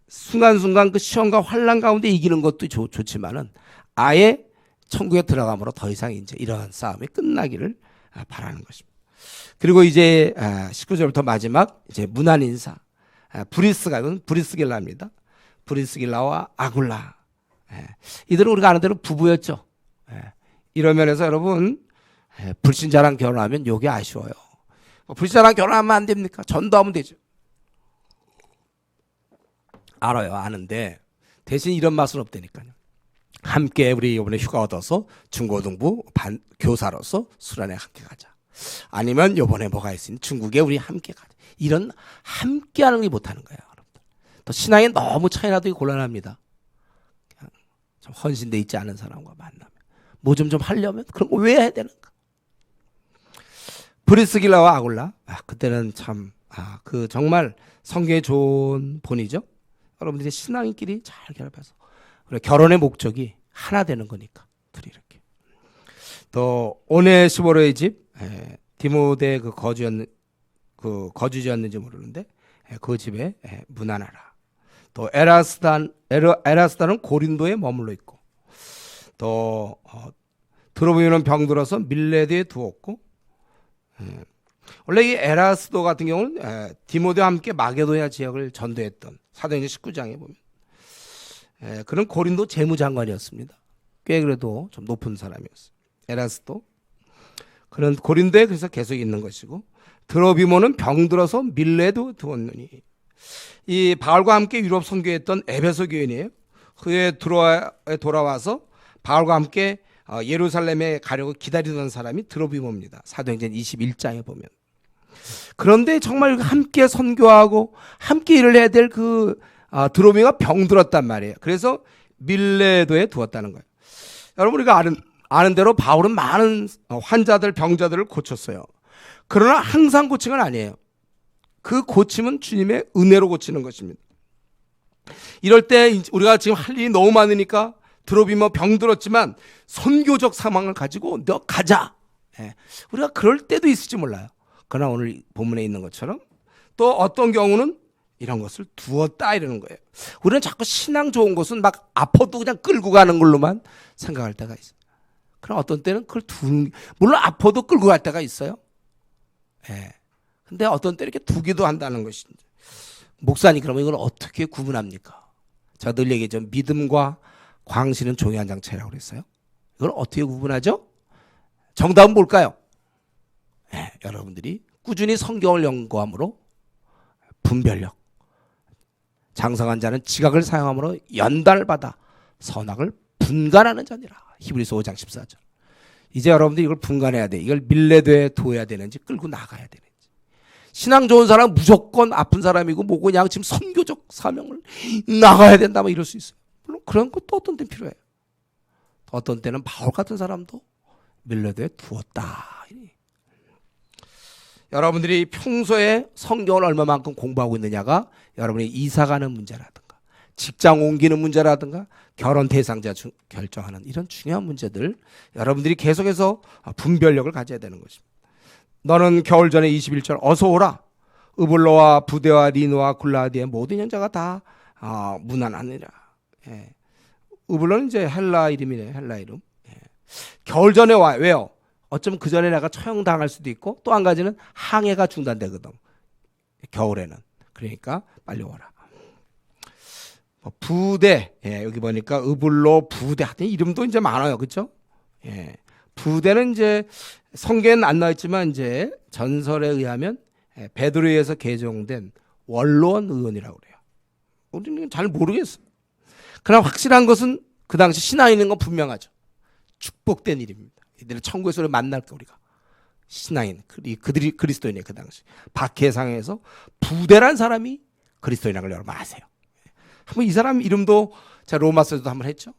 순간순간 그 시험과 환난 가운데 이기는 것도 좋지만은 아예 천국에 들어감으로 더 이상 이제 이러한 싸움이 끝나기를 바라는 것입니다. 그리고 이제 19절부터 마지막 이제 문안 인사. 브리스길라입니다. 브리스길라와 아굴라. 이들은 우리가 아는 대로 부부였죠. 이런 면에서 여러분 불신자랑 결혼하면 요게 아쉬워요. 불신자랑 결혼하면 안 됩니까? 전도하면 되죠. 알아요. 아는데 대신 이런 맛은 없다니까요. 함께 우리 이번에 휴가 얻어서 중고등부 교사로서 수련회 함께 가자. 아니면 이번에 뭐가 있으니 중국에 우리 함께 가자. 이런 함께하는 게 못하는 거예요. 여러분들. 또 신앙이 너무 차이나도 곤란합니다. 그냥 좀 헌신돼 있지 않은 사람과 만나면 뭐 좀 하려면 그런 거 왜 해야 되는가? 브리스길라와 아굴라. 그때는 참 그 정말 성경에 좋은 본이죠. 여러분들이 신앙인끼리 잘 결합해서 우리 결혼의 목적이 하나 되는 거니까 둘이 이렇게. 또 오네시모로의 집 디모데 거주지였는지 모르는데 그 집에 문안하라. 또 에라스단은 고린도에 머물러 있고 또 드로비모는 병들어서 밀레드에 두었고 원래 이 에라스도 같은 경우는 디모데와 함께 마게도냐 지역을 전도했던 사도행전 19장에 보면 그런 고린도 재무장관이었습니다. 꽤 그래도 좀 높은 사람이었어요. 에라스도 그런 고린도에 그래서 계속 있는 것이고 드로비모는 병들어서 밀레도 두었느니 이 바울과 함께 유럽 선교했던 에베소 교인이에요. 그에 돌아와서 바울과 함께 예루살렘에 가려고 기다리던 사람이 드로비모입니다. 사도행전 21장에 보면. 그런데 정말 함께 선교하고 함께 일을 해야 될 그 드로비모가 병들었단 말이에요. 그래서 밀레도에 두었다는 거예요. 여러분 우리가 아는 대로 바울은 많은 환자들 병자들을 고쳤어요. 그러나 항상 고친 건 아니에요. 그 고침은 주님의 은혜로 고치는 것입니다. 이럴 때 우리가 지금 할 일이 너무 많으니까 드로비모 병들었지만 선교적 사망을 가지고 너 가자. 우리가 그럴 때도 있을지 몰라요. 그러나 오늘 본문에 있는 것처럼 또 어떤 경우는 이런 것을 두었다 이러는 거예요. 우리는 자꾸 신앙 좋은 것은 막 아파도 그냥 끌고 가는 걸로만 생각할 때가 있어요. 그럼 어떤 때는 그걸 물론 아파도 끌고 갈 때가 있어요. 근데 어떤 때 이렇게 두기도 한다는 것인지. 목사님 그러면 이걸 어떻게 구분합니까? 제가 늘 얘기했죠. 믿음과 광신은 종이 한 장 차이라고 그랬어요. 이걸 어떻게 구분하죠? 정답은 뭘까요? 여러분들이 꾸준히 성경을 연구함으로 분별력. 장성한 자는 지각을 사용함으로 연달받아 선악을 분간하는 자니라. 히브리서 5장 14절. 이제 여러분들이 이걸 분간해야 돼. 이걸 밀레도에 둬야 되는지 끌고 나가야 되는지. 신앙 좋은 사람은 무조건 아픈 사람이고 뭐고 그냥 지금 선교적 사명을 나가야 된다 뭐 이럴 수 있어요. 물론 그런 것도 어떤 때는 필요해요. 어떤 때는 바울 같은 사람도 밀레도에 두었다. 여러분들이 평소에 성경을 얼마만큼 공부하고 있느냐가 여러분이 이사 가는 문제라든가 직장 옮기는 문제라든가 결혼 대상자 결정하는 이런 중요한 문제들 여러분들이 계속해서 분별력을 가져야 되는 것입니다. 너는 겨울 전에 21절 어서 오라. 으블로와 부데와 리노와 굴라디의 모든 형제가 다 문안하니라. 으블로는 이제 헬라 이름이네요. 헬라 이름. 겨울 전에 와. 왜요? 어쩌면 그 전에 내가 처형당할 수도 있고 또 한 가지는 항해가 중단되거든. 겨울에는. 그러니까 빨리 오라. 부대, 예, 여기 보니까 으블로 부대 하여튼 이름도 이제 많아요. 그렇죠? 예. 부대는 이제 성경에는 안 나와 있지만 이제 전설에 의하면 베드로에서 개종된 원로원 의원이라고 그래요. 우리는 잘 모르겠어. 그러나 확실한 것은 그 당시 신앙인인 건 분명하죠. 축복된 일입니다. 이들을 천국에서 만날 거 우리가. 신앙인, 그들이 그리스도인이에요. 그 당시. 박해상에서 부대란 사람이 그리스도인이라는 걸 여러분 아세요. 한번 이 사람 이름도 제가 로마서에도 한번 했죠.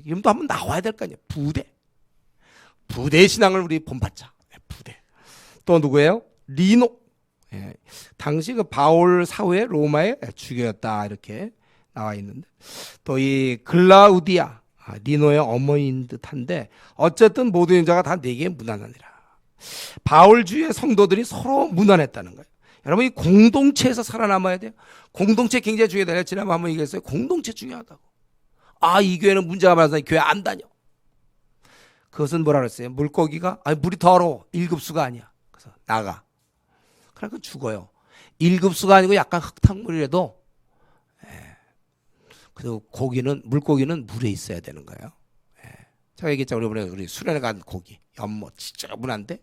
이름도 한번 나와야 될 거 아니에요. 부대. 부대의 신앙을 우리 본받자. 부대. 또 누구예요? 리노. 예. 당시 그 바울 사후에 로마에 죽였다 이렇게 나와 있는데 또 이 글라우디아 리노의 어머니인 듯한데 어쨌든 모든 자가 다 네개의 문안하니라. 바울주의 성도들이 서로 문안했다는 거예요. 여러분 이 공동체에서 살아남아야 돼요. 공동체 굉장히 중요하다. 지난번 한번 얘기했어요. 공동체 중요하다고. 이 교회는 문제가 많아서 교회 안 다녀. 그것은 뭐라 그랬어요? 물고기가 물이 더러워. 1급수가 아니야. 그래서 나가. 그러니까 죽어요. 1급수가 아니고 약간 흙탕물이라도 그리고 물고기는 물에 있어야 되는 거예요. 제가 얘기했잖아요. 우리 수련회 간 고기 연못 지저분한데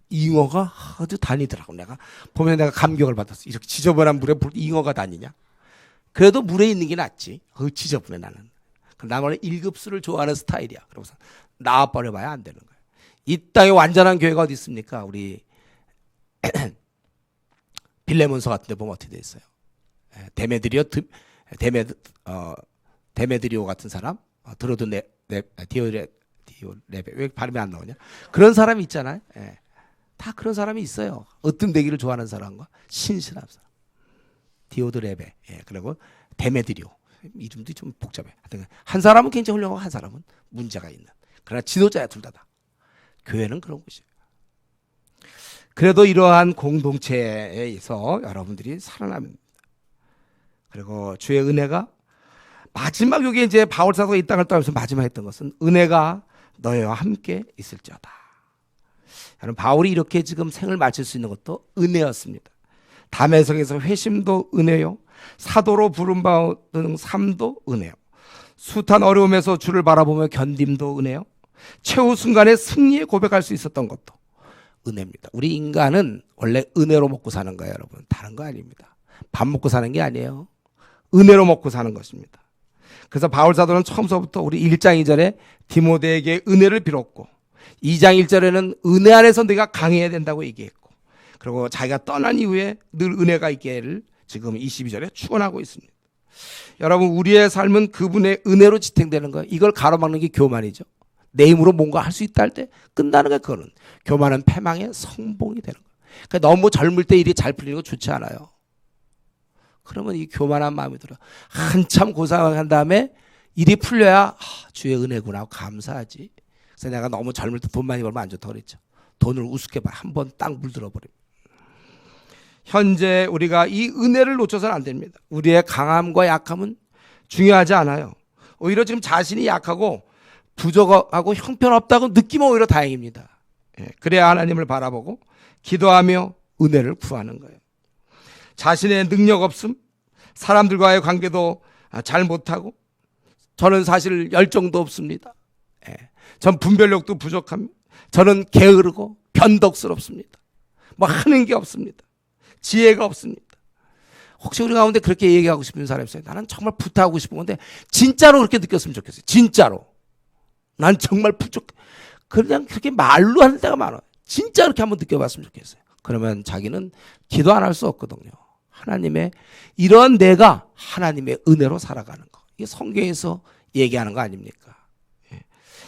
잉어가 아주 다니더라고. 내가 보면 내가 감격을 받았어. 이렇게 지저분한 물에 잉어가 다니냐? 그래도 물에 있는 게 낫지. 지저분해 나는. 나는 1급수를 좋아하는 스타일이야. 그러고서 나와버려봐야 안 되는 거예요. 이 땅에 완전한 교회가 어디 있습니까? 우리 빌레몬서 같은 데 보면 어떻게 돼 있어요? 데메드리오 같은 사람? 들어도 디오레베 왜 발음이 안 나오냐? 그런 사람이 있잖아요. 다 그런 사람이 있어요. 으뜸되기를 좋아하는 사람과 신실한 사람. 디오드레베. 그리고 데메드리오. 이름도 좀 복잡해. 한 사람은 굉장히 훌륭하고 한 사람은 문제가 있는. 그러나 지도자야 둘 다다. 교회는 그런 곳이에요. 그래도 이러한 공동체에서 여러분들이 살아납니다. 그리고 주의 은혜가 마지막 여기 이제 바울 사도가 이 땅을 떠나면서 마지막 했던 것은 은혜가 너희와 함께 있을지어다. 여러분 바울이 이렇게 지금 생을 마칠 수 있는 것도 은혜였습니다. 담에성에서 회심도 은혜요. 사도로 부름받은 삶도 은혜요. 숱한 어려움에서 주를 바라보며 견딤도 은혜요. 최후 순간에 승리에 고백할 수 있었던 것도 은혜입니다. 우리 인간은 원래 은혜로 먹고 사는 거예요, 여러분. 다른 거 아닙니다. 밥 먹고 사는 게 아니에요. 은혜로 먹고 사는 것입니다. 그래서 바울 사도는 처음서부터 우리 1장 2절에 디모데에게 은혜를 빌었고 2장 1절에는 은혜 안에서 네가 강해야 된다고 얘기했고 그리고 자기가 떠난 이후에 늘 은혜가 있기를 지금 22절에 축원하고 있습니다. 여러분 우리의 삶은 그분의 은혜로 지탱되는 거예요. 이걸 가로막는 게 교만이죠. 내 힘으로 뭔가 할 수 있다 할 때 끝나는 게 그거는 교만은 패망의 성봉이 되는 거예요. 그러니까 너무 젊을 때 일이 잘 풀리는 거 좋지 않아요. 그러면 이 교만한 마음이 들어. 한참 고생한 다음에 일이 풀려야 주의 은혜구나 하고 감사하지. 그래서 내가 너무 젊을 때 돈 많이 벌면 안 좋다고 그랬죠. 돈을 우습게 봐. 한번 딱 물들어버립니다. 현재 우리가 이 은혜를 놓쳐서는 안 됩니다. 우리의 강함과 약함은 중요하지 않아요. 오히려 지금 자신이 약하고 부족하고 형편없다고 느끼면 오히려 다행입니다. 그래야 하나님을 바라보고 기도하며 은혜를 구하는 거예요. 자신의 능력 없음, 사람들과의 관계도 잘 못하고 저는 사실 열정도 없습니다. 전 분별력도 부족합니다. 저는 게으르고 변덕스럽습니다. 뭐 하는 게 없습니다. 지혜가 없습니다. 혹시 우리 가운데 그렇게 얘기하고 싶은 사람 있어요? 나는 정말 부탁하고 싶은 건데 진짜로 그렇게 느꼈으면 좋겠어요. 진짜로. 난 정말 부족. 그냥 그렇게 말로 하는 때가 많아요. 진짜 그렇게 한번 느껴봤으면 좋겠어요. 그러면 자기는 기도 안 할 수 없거든요. 하나님의 이런 내가 하나님의 은혜로 살아가는 거. 이게 성경에서 얘기하는 거 아닙니까?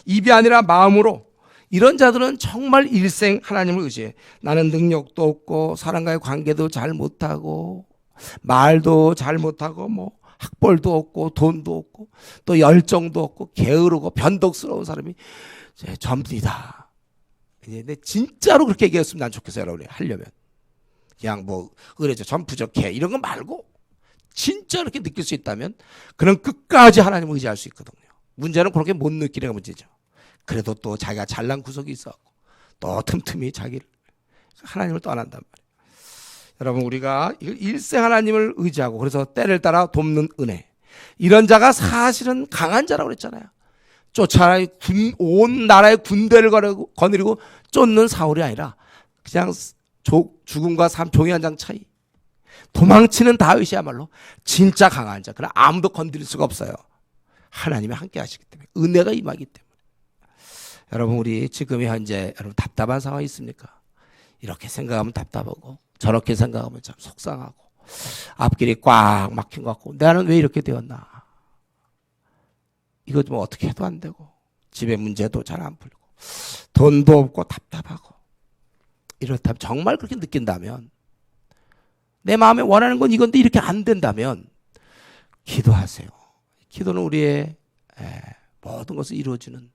입이 아니라 마음으로 이런 자들은 정말 일생 하나님을 의지해. 나는 능력도 없고 사람과의 관계도 잘 못하고 말도 잘 못하고 뭐 학벌도 없고 돈도 없고 또 열정도 없고 게으르고 변덕스러운 사람이 접니다. 근데 진짜로 그렇게 얘기했으면 난 좋겠어요. 여러분이 하려면. 그냥 뭐 그래죠. 전 부족해 이런 거 말고 진짜 이렇게 느낄 수 있다면 그럼 끝까지 하나님을 의지할 수 있거든요. 문제는 그렇게 못 느끼는 게 문제죠. 그래도 또 자기가 잘난 구석이 있어갖고 또 틈틈이 자기를 하나님을 떠난단 말이에요. 여러분 우리가 일생 하나님을 의지하고 그래서 때를 따라 돕는 은혜, 이런 자가 사실은 강한 자라고 그랬잖아요. 쫓아라 온 나라의 군대를 거느리고 쫓는 사울이 아니라 그냥 죽음과 삶 종이 한 장 차이. 도망치는 다윗이야말로 진짜 강한 자. 그러나 아무도 건드릴 수가 없어요. 하나님이 함께 하시기 때문에, 은혜가 임하기 때문에. 여러분 우리 지금 현재 여러분 답답한 상황이 있습니까? 이렇게 생각하면 답답하고 저렇게 생각하면 참 속상하고 앞길이 꽉 막힌 것 같고 나는 왜 이렇게 되었나? 이거 좀 어떻게 해도 안 되고 집에 문제도 잘 안 풀리고 돈도 없고 답답하고 이렇다면, 정말 그렇게 느낀다면, 내 마음에 원하는 건 이건데 이렇게 안 된다면 기도하세요. 기도는 우리의 모든 것을 이루어주는,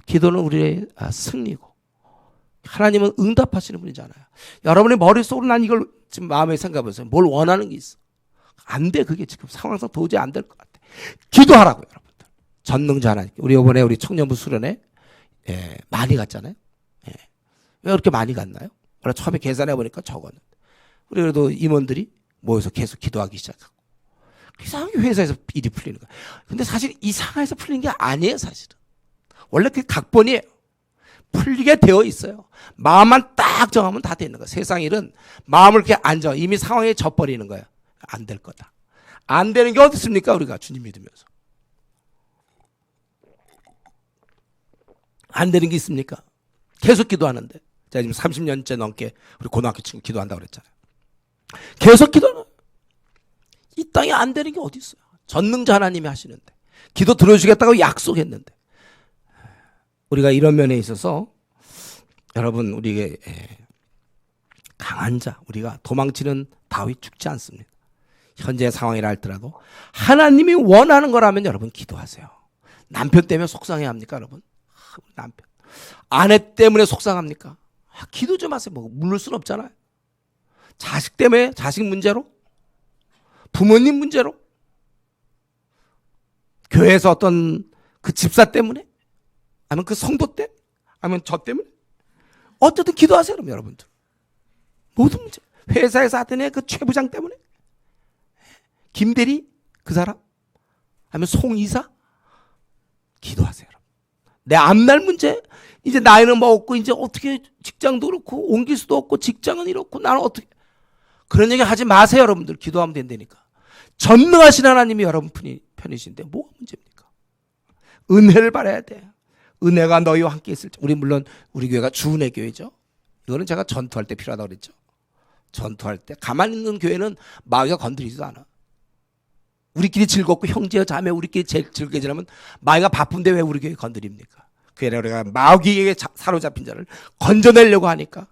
기도는 우리의 승리고 하나님은 응답하시는 분이잖아요. 여러분의 머릿속으로 난 이걸 지금 마음에 생각해보세요. 뭘 원하는 게 있어. 안 돼. 그게 지금 상황상 도저히 안 될 것 같아. 기도하라고요, 여러분들. 전능자 하나님. 우리 이번에 우리 청년부 수련회 많이 갔잖아요. 왜 그렇게 많이 갔나요? 원래 처음에 계산해 보니까 적었는데 우리 그래도 임원들이 모여서 계속 기도하기 시작하고 이상하게 회사에서 일이 풀리는 거야. 근데 사실 이상해서 풀린 게 아니에요. 사실은 원래 그게 각본이에요. 풀리게 되어 있어요. 마음만 딱 정하면 다 되는 거야. 세상 일은 마음을 이렇게 안 정하, 이미 상황에 져버리는 거야. 안 될 거다. 안 되는 게 어디 있습니까? 우리가 주님 믿으면서 안 되는 게 있습니까? 계속 기도하는데, 제가 지금 30년째 넘게 우리 고등학교 친구 기도한다고 그랬잖아요. 계속 기도하는, 이 땅에 안 되는 게 어디 있어요? 전능자 하나님이 하시는데, 기도 들어주겠다고 약속했는데. 우리가 이런 면에 있어서 여러분 우리에게 강한 자, 우리가 도망치는 다윗 죽지 않습니다. 현재 상황이라 할지라도 하나님이 원하는 거라면 여러분 기도하세요. 남편 때문에 속상해 합니까, 여러분? 남편, 아내 때문에 속상합니까? 기도 좀 하세요. 뭐 물을 수는 없잖아요. 자식 때문에, 자식 문제로, 부모님 문제로, 교회에서 어떤 그 집사 때문에, 아니면 그 성도 때문에, 아니면 저 때문에, 어쨌든 기도하세요, 그럼 여러분들. 모든 문제, 회사에서 하던 그 최부장 때문에, 김대리 그 사람, 아니면 송이사, 기도하세요. 내 앞날 문제, 이제 나이는 먹었고 이제 어떻게 직장도 그렇고 옮길 수도 없고 직장은 이렇고 나는 어떻게, 그런 얘기 하지 마세요. 여러분들 기도하면 된다니까. 전능하신 하나님이 여러분 편이신데 뭐가 문제입니까? 은혜를 바라야 돼. 은혜가 너희와 함께 있을 때. 우리 물론 우리 교회가 주은혜 교회죠. 이거는 제가 전투할 때 필요하다고 그랬죠. 전투할 때 가만히 있는 교회는 마귀가 건드리지도 않아. 우리끼리 즐겁고 형제와 자매 우리끼리 즐겁게 지내면 마귀가 바쁜데 왜 우리 교회 건드립니까? 그래 우리가 마귀에게 사로잡힌 자를 건져내려고 하니까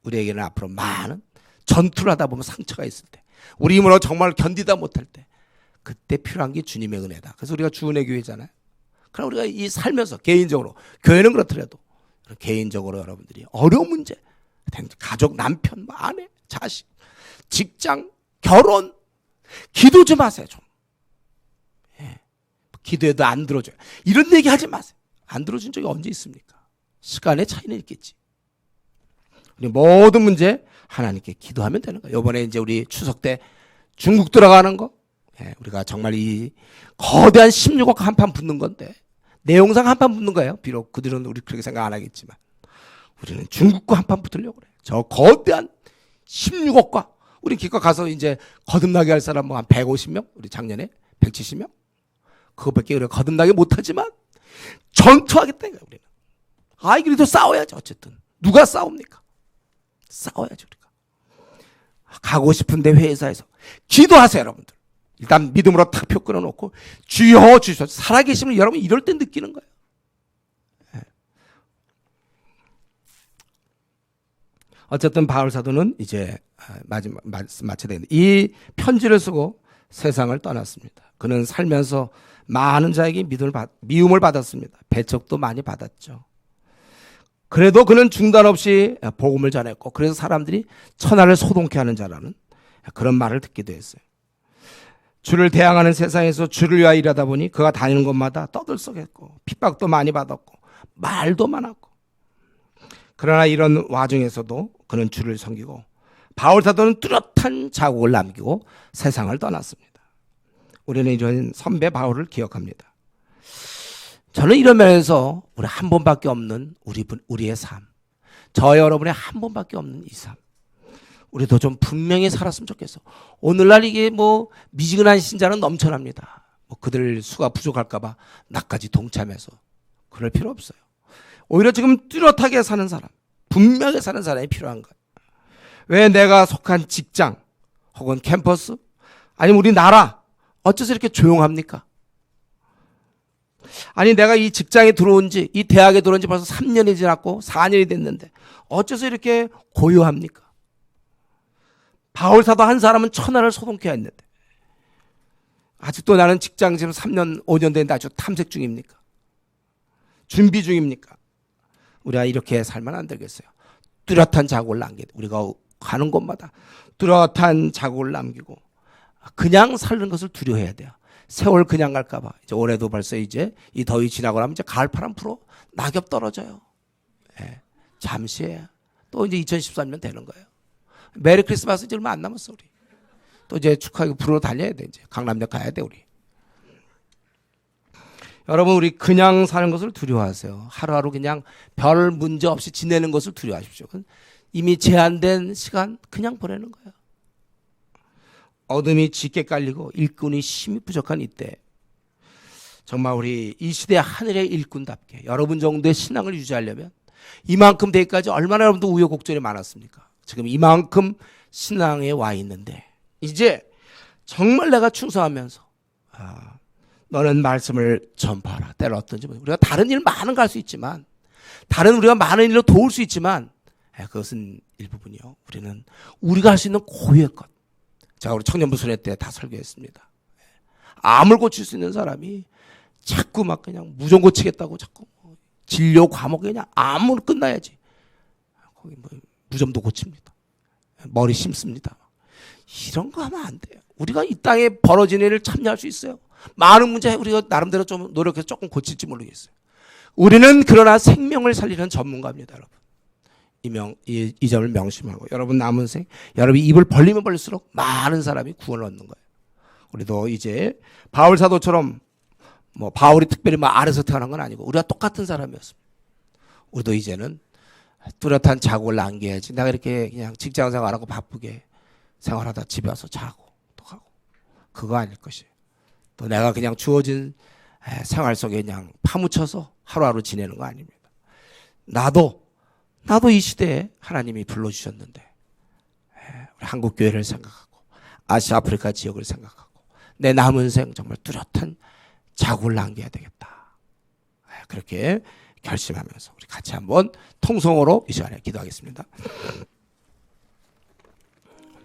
우리에게는 앞으로 많은 전투를 하다 보면 상처가 있을 때, 우리 힘으로 정말 견디다 못할 때, 그때 필요한 게 주님의 은혜다. 그래서 우리가 주은혜 교회잖아요. 그럼 우리가 이 살면서 개인적으로, 교회는 그렇더라도 개인적으로 여러분들이 어려운 문제, 가족, 남편, 아내, 자식, 직장, 결혼, 기도 좀 하세요. 좀. 기도해도 안 들어줘요. 이런 얘기 하지 마세요. 안 들어준 적이 언제 있습니까? 시간의 차이는 있겠지. 우리 모든 문제 하나님께 기도하면 되는 거예요. 이번에 이제 우리 추석 때 중국 들어가는 거, 우리가 정말 이 거대한 16억 한판 붙는 건데, 내용상 한판 붙는 거예요. 비록 그들은 우리 그렇게 생각 안 하겠지만 우리는 중국과 한판 붙으려고 그래요. 저 거대한 16억과 우리 기껏 가서 이제 거듭나게 할 사람 뭐 한 150명, 우리 작년에 170명, 그것밖에 우리가 거듭나게 못하지만 전투하겠다 이거야 우리는. 그래도 싸워야죠. 어쨌든 누가 싸웁니까? 싸워야죠 우리가. 가고 싶은데 회사에서 기도하세요 여러분들. 일단 믿음으로 탁 표 끊어놓고 주여 주셔. 살아계시면 여러분 이럴 때 느끼는 거예요. 어쨌든 바울 사도는 이제 마지막 말씀 마쳐야 되는데, 이 편지를 쓰고 세상을 떠났습니다. 그는 살면서 많은 자에게 미움을 받았습니다. 배척도 많이 받았죠. 그래도 그는 중단 없이 복음을 전했고, 그래서 사람들이 천하를 소동케 하는 자라는 그런 말을 듣기도 했어요. 주를 대항하는 세상에서 주를 위하여 일하다 보니 그가 다니는 곳마다 떠들썩했고 핍박도 많이 받았고 말도 많았고, 그러나 이런 와중에서도 그는 주를 섬기고 바울 사도는 뚜렷한 자국을 남기고 세상을 떠났습니다. 우리는 이런 선배 바울을 기억합니다. 저는 이런 면에서 우리 한 번밖에 없는 우리의 삶, 저 여러분의 한 번밖에 없는 이 삶, 우리도 좀 분명히 살았으면 좋겠어. 오늘날 이게 뭐 미지근한 신자는 넘쳐납니다. 뭐 그들 수가 부족할까봐 나까지 동참해서 그럴 필요 없어요. 오히려 지금 뚜렷하게 사는 사람, 분명하게 사는 사람이 필요한 거예요. 왜 내가 속한 직장 혹은 캠퍼스 아니면 우리나라 어째서 이렇게 조용합니까? 아니 내가 이 직장에 들어온 지, 이 대학에 들어온 지 벌써 3년이 지났고 4년이 됐는데 어째서 이렇게 고요합니까? 바울 사도 한 사람은 천하를 소동케 했는데 아직도 나는 직장 지금 3년 5년 됐는데 아주 탐색 중입니까? 준비 중입니까? 우리가 이렇게 살면 안 되겠어요. 뚜렷한 자국을 남기고 우리가 가는 곳마다 뚜렷한 자국을 남기고 그냥 사는 것을 두려워해야 돼요. 세월 그냥 갈까 봐. 이제 올해도 벌써 이제 이 더위 지나고 나면 이제 가을바람 불어 낙엽 떨어져요. 예, 잠시에요. 또 이제 2013년 되는 거예요. 메리 크리스마스 이제 얼마 안 남았어 우리. 또 이제 축하하고 부르러 달려야 돼. 이제 강남역 가야 돼 우리. 여러분 우리 그냥 사는 것을 두려워하세요. 하루하루 그냥 별 문제 없이 지내는 것을 두려워하십시오. 이미 제한된 시간 그냥 보내는 거예요. 어둠이 짙게 깔리고 일꾼이 힘이 부족한 이때 정말 우리 이 시대 하늘의 일꾼답게 여러분 정도의 신앙을 유지하려면 이만큼 되기까지 얼마나 여러분도 우여곡절이 많았습니까? 지금 이만큼 신앙에 와 있는데 이제 정말 내가 충성하면서 너는 말씀을 전파하라. 때로 어떤지 우리가 다른 일 많은 거 할 수 있지만 다른 우리가 많은 일로 도울 수 있지만 그것은 일부분이요. 우리는 우리가 할 수 있는 고유의 것. 제가 우리 청년부 순회 때 다 설교했습니다. 암을 고칠 수 있는 사람이 자꾸 막 그냥 무좀 고치겠다고 자꾸 진료 과목에 그냥 암으로 끝나야지. 거기 뭐 무좀도 고칩니다. 머리 심습니다. 이런 거 하면 안 돼요. 우리가 이 땅에 벌어진 일을 참여할 수 있어요. 많은 문제 우리가 나름대로 좀 노력해서 조금 고칠지 모르겠어요. 우리는 그러나 생명을 살리는 전문가입니다, 여러분. 이 점을 명심하고 여러분 남은 생 여러분이 입을 벌리면 벌릴수록 많은 사람이 구원을 얻는 거예요. 우리도 이제 바울 사도처럼 뭐 바울이 특별히 막 아래서 태어난 건 아니고 우리가 똑같은 사람이었습니다. 우리도 이제는 뚜렷한 자국을 남겨야지. 내가 이렇게 그냥 직장 생활하고 바쁘게 생활하다 집에 와서 자고 또 가고 그거 아닐 것이에요. 또 내가 그냥 주어진 생활 속에 그냥 파묻혀서 하루하루 지내는 거 아닙니다. 나도 이 시대에 하나님이 불러주셨는데 우리 한국 교회를 생각하고 아시아 아프리카 지역을 생각하고 내 남은 생 정말 뚜렷한 자국을 남겨야 되겠다. 그렇게 결심하면서 우리 같이 한번 통성으로 이 시간에 기도하겠습니다.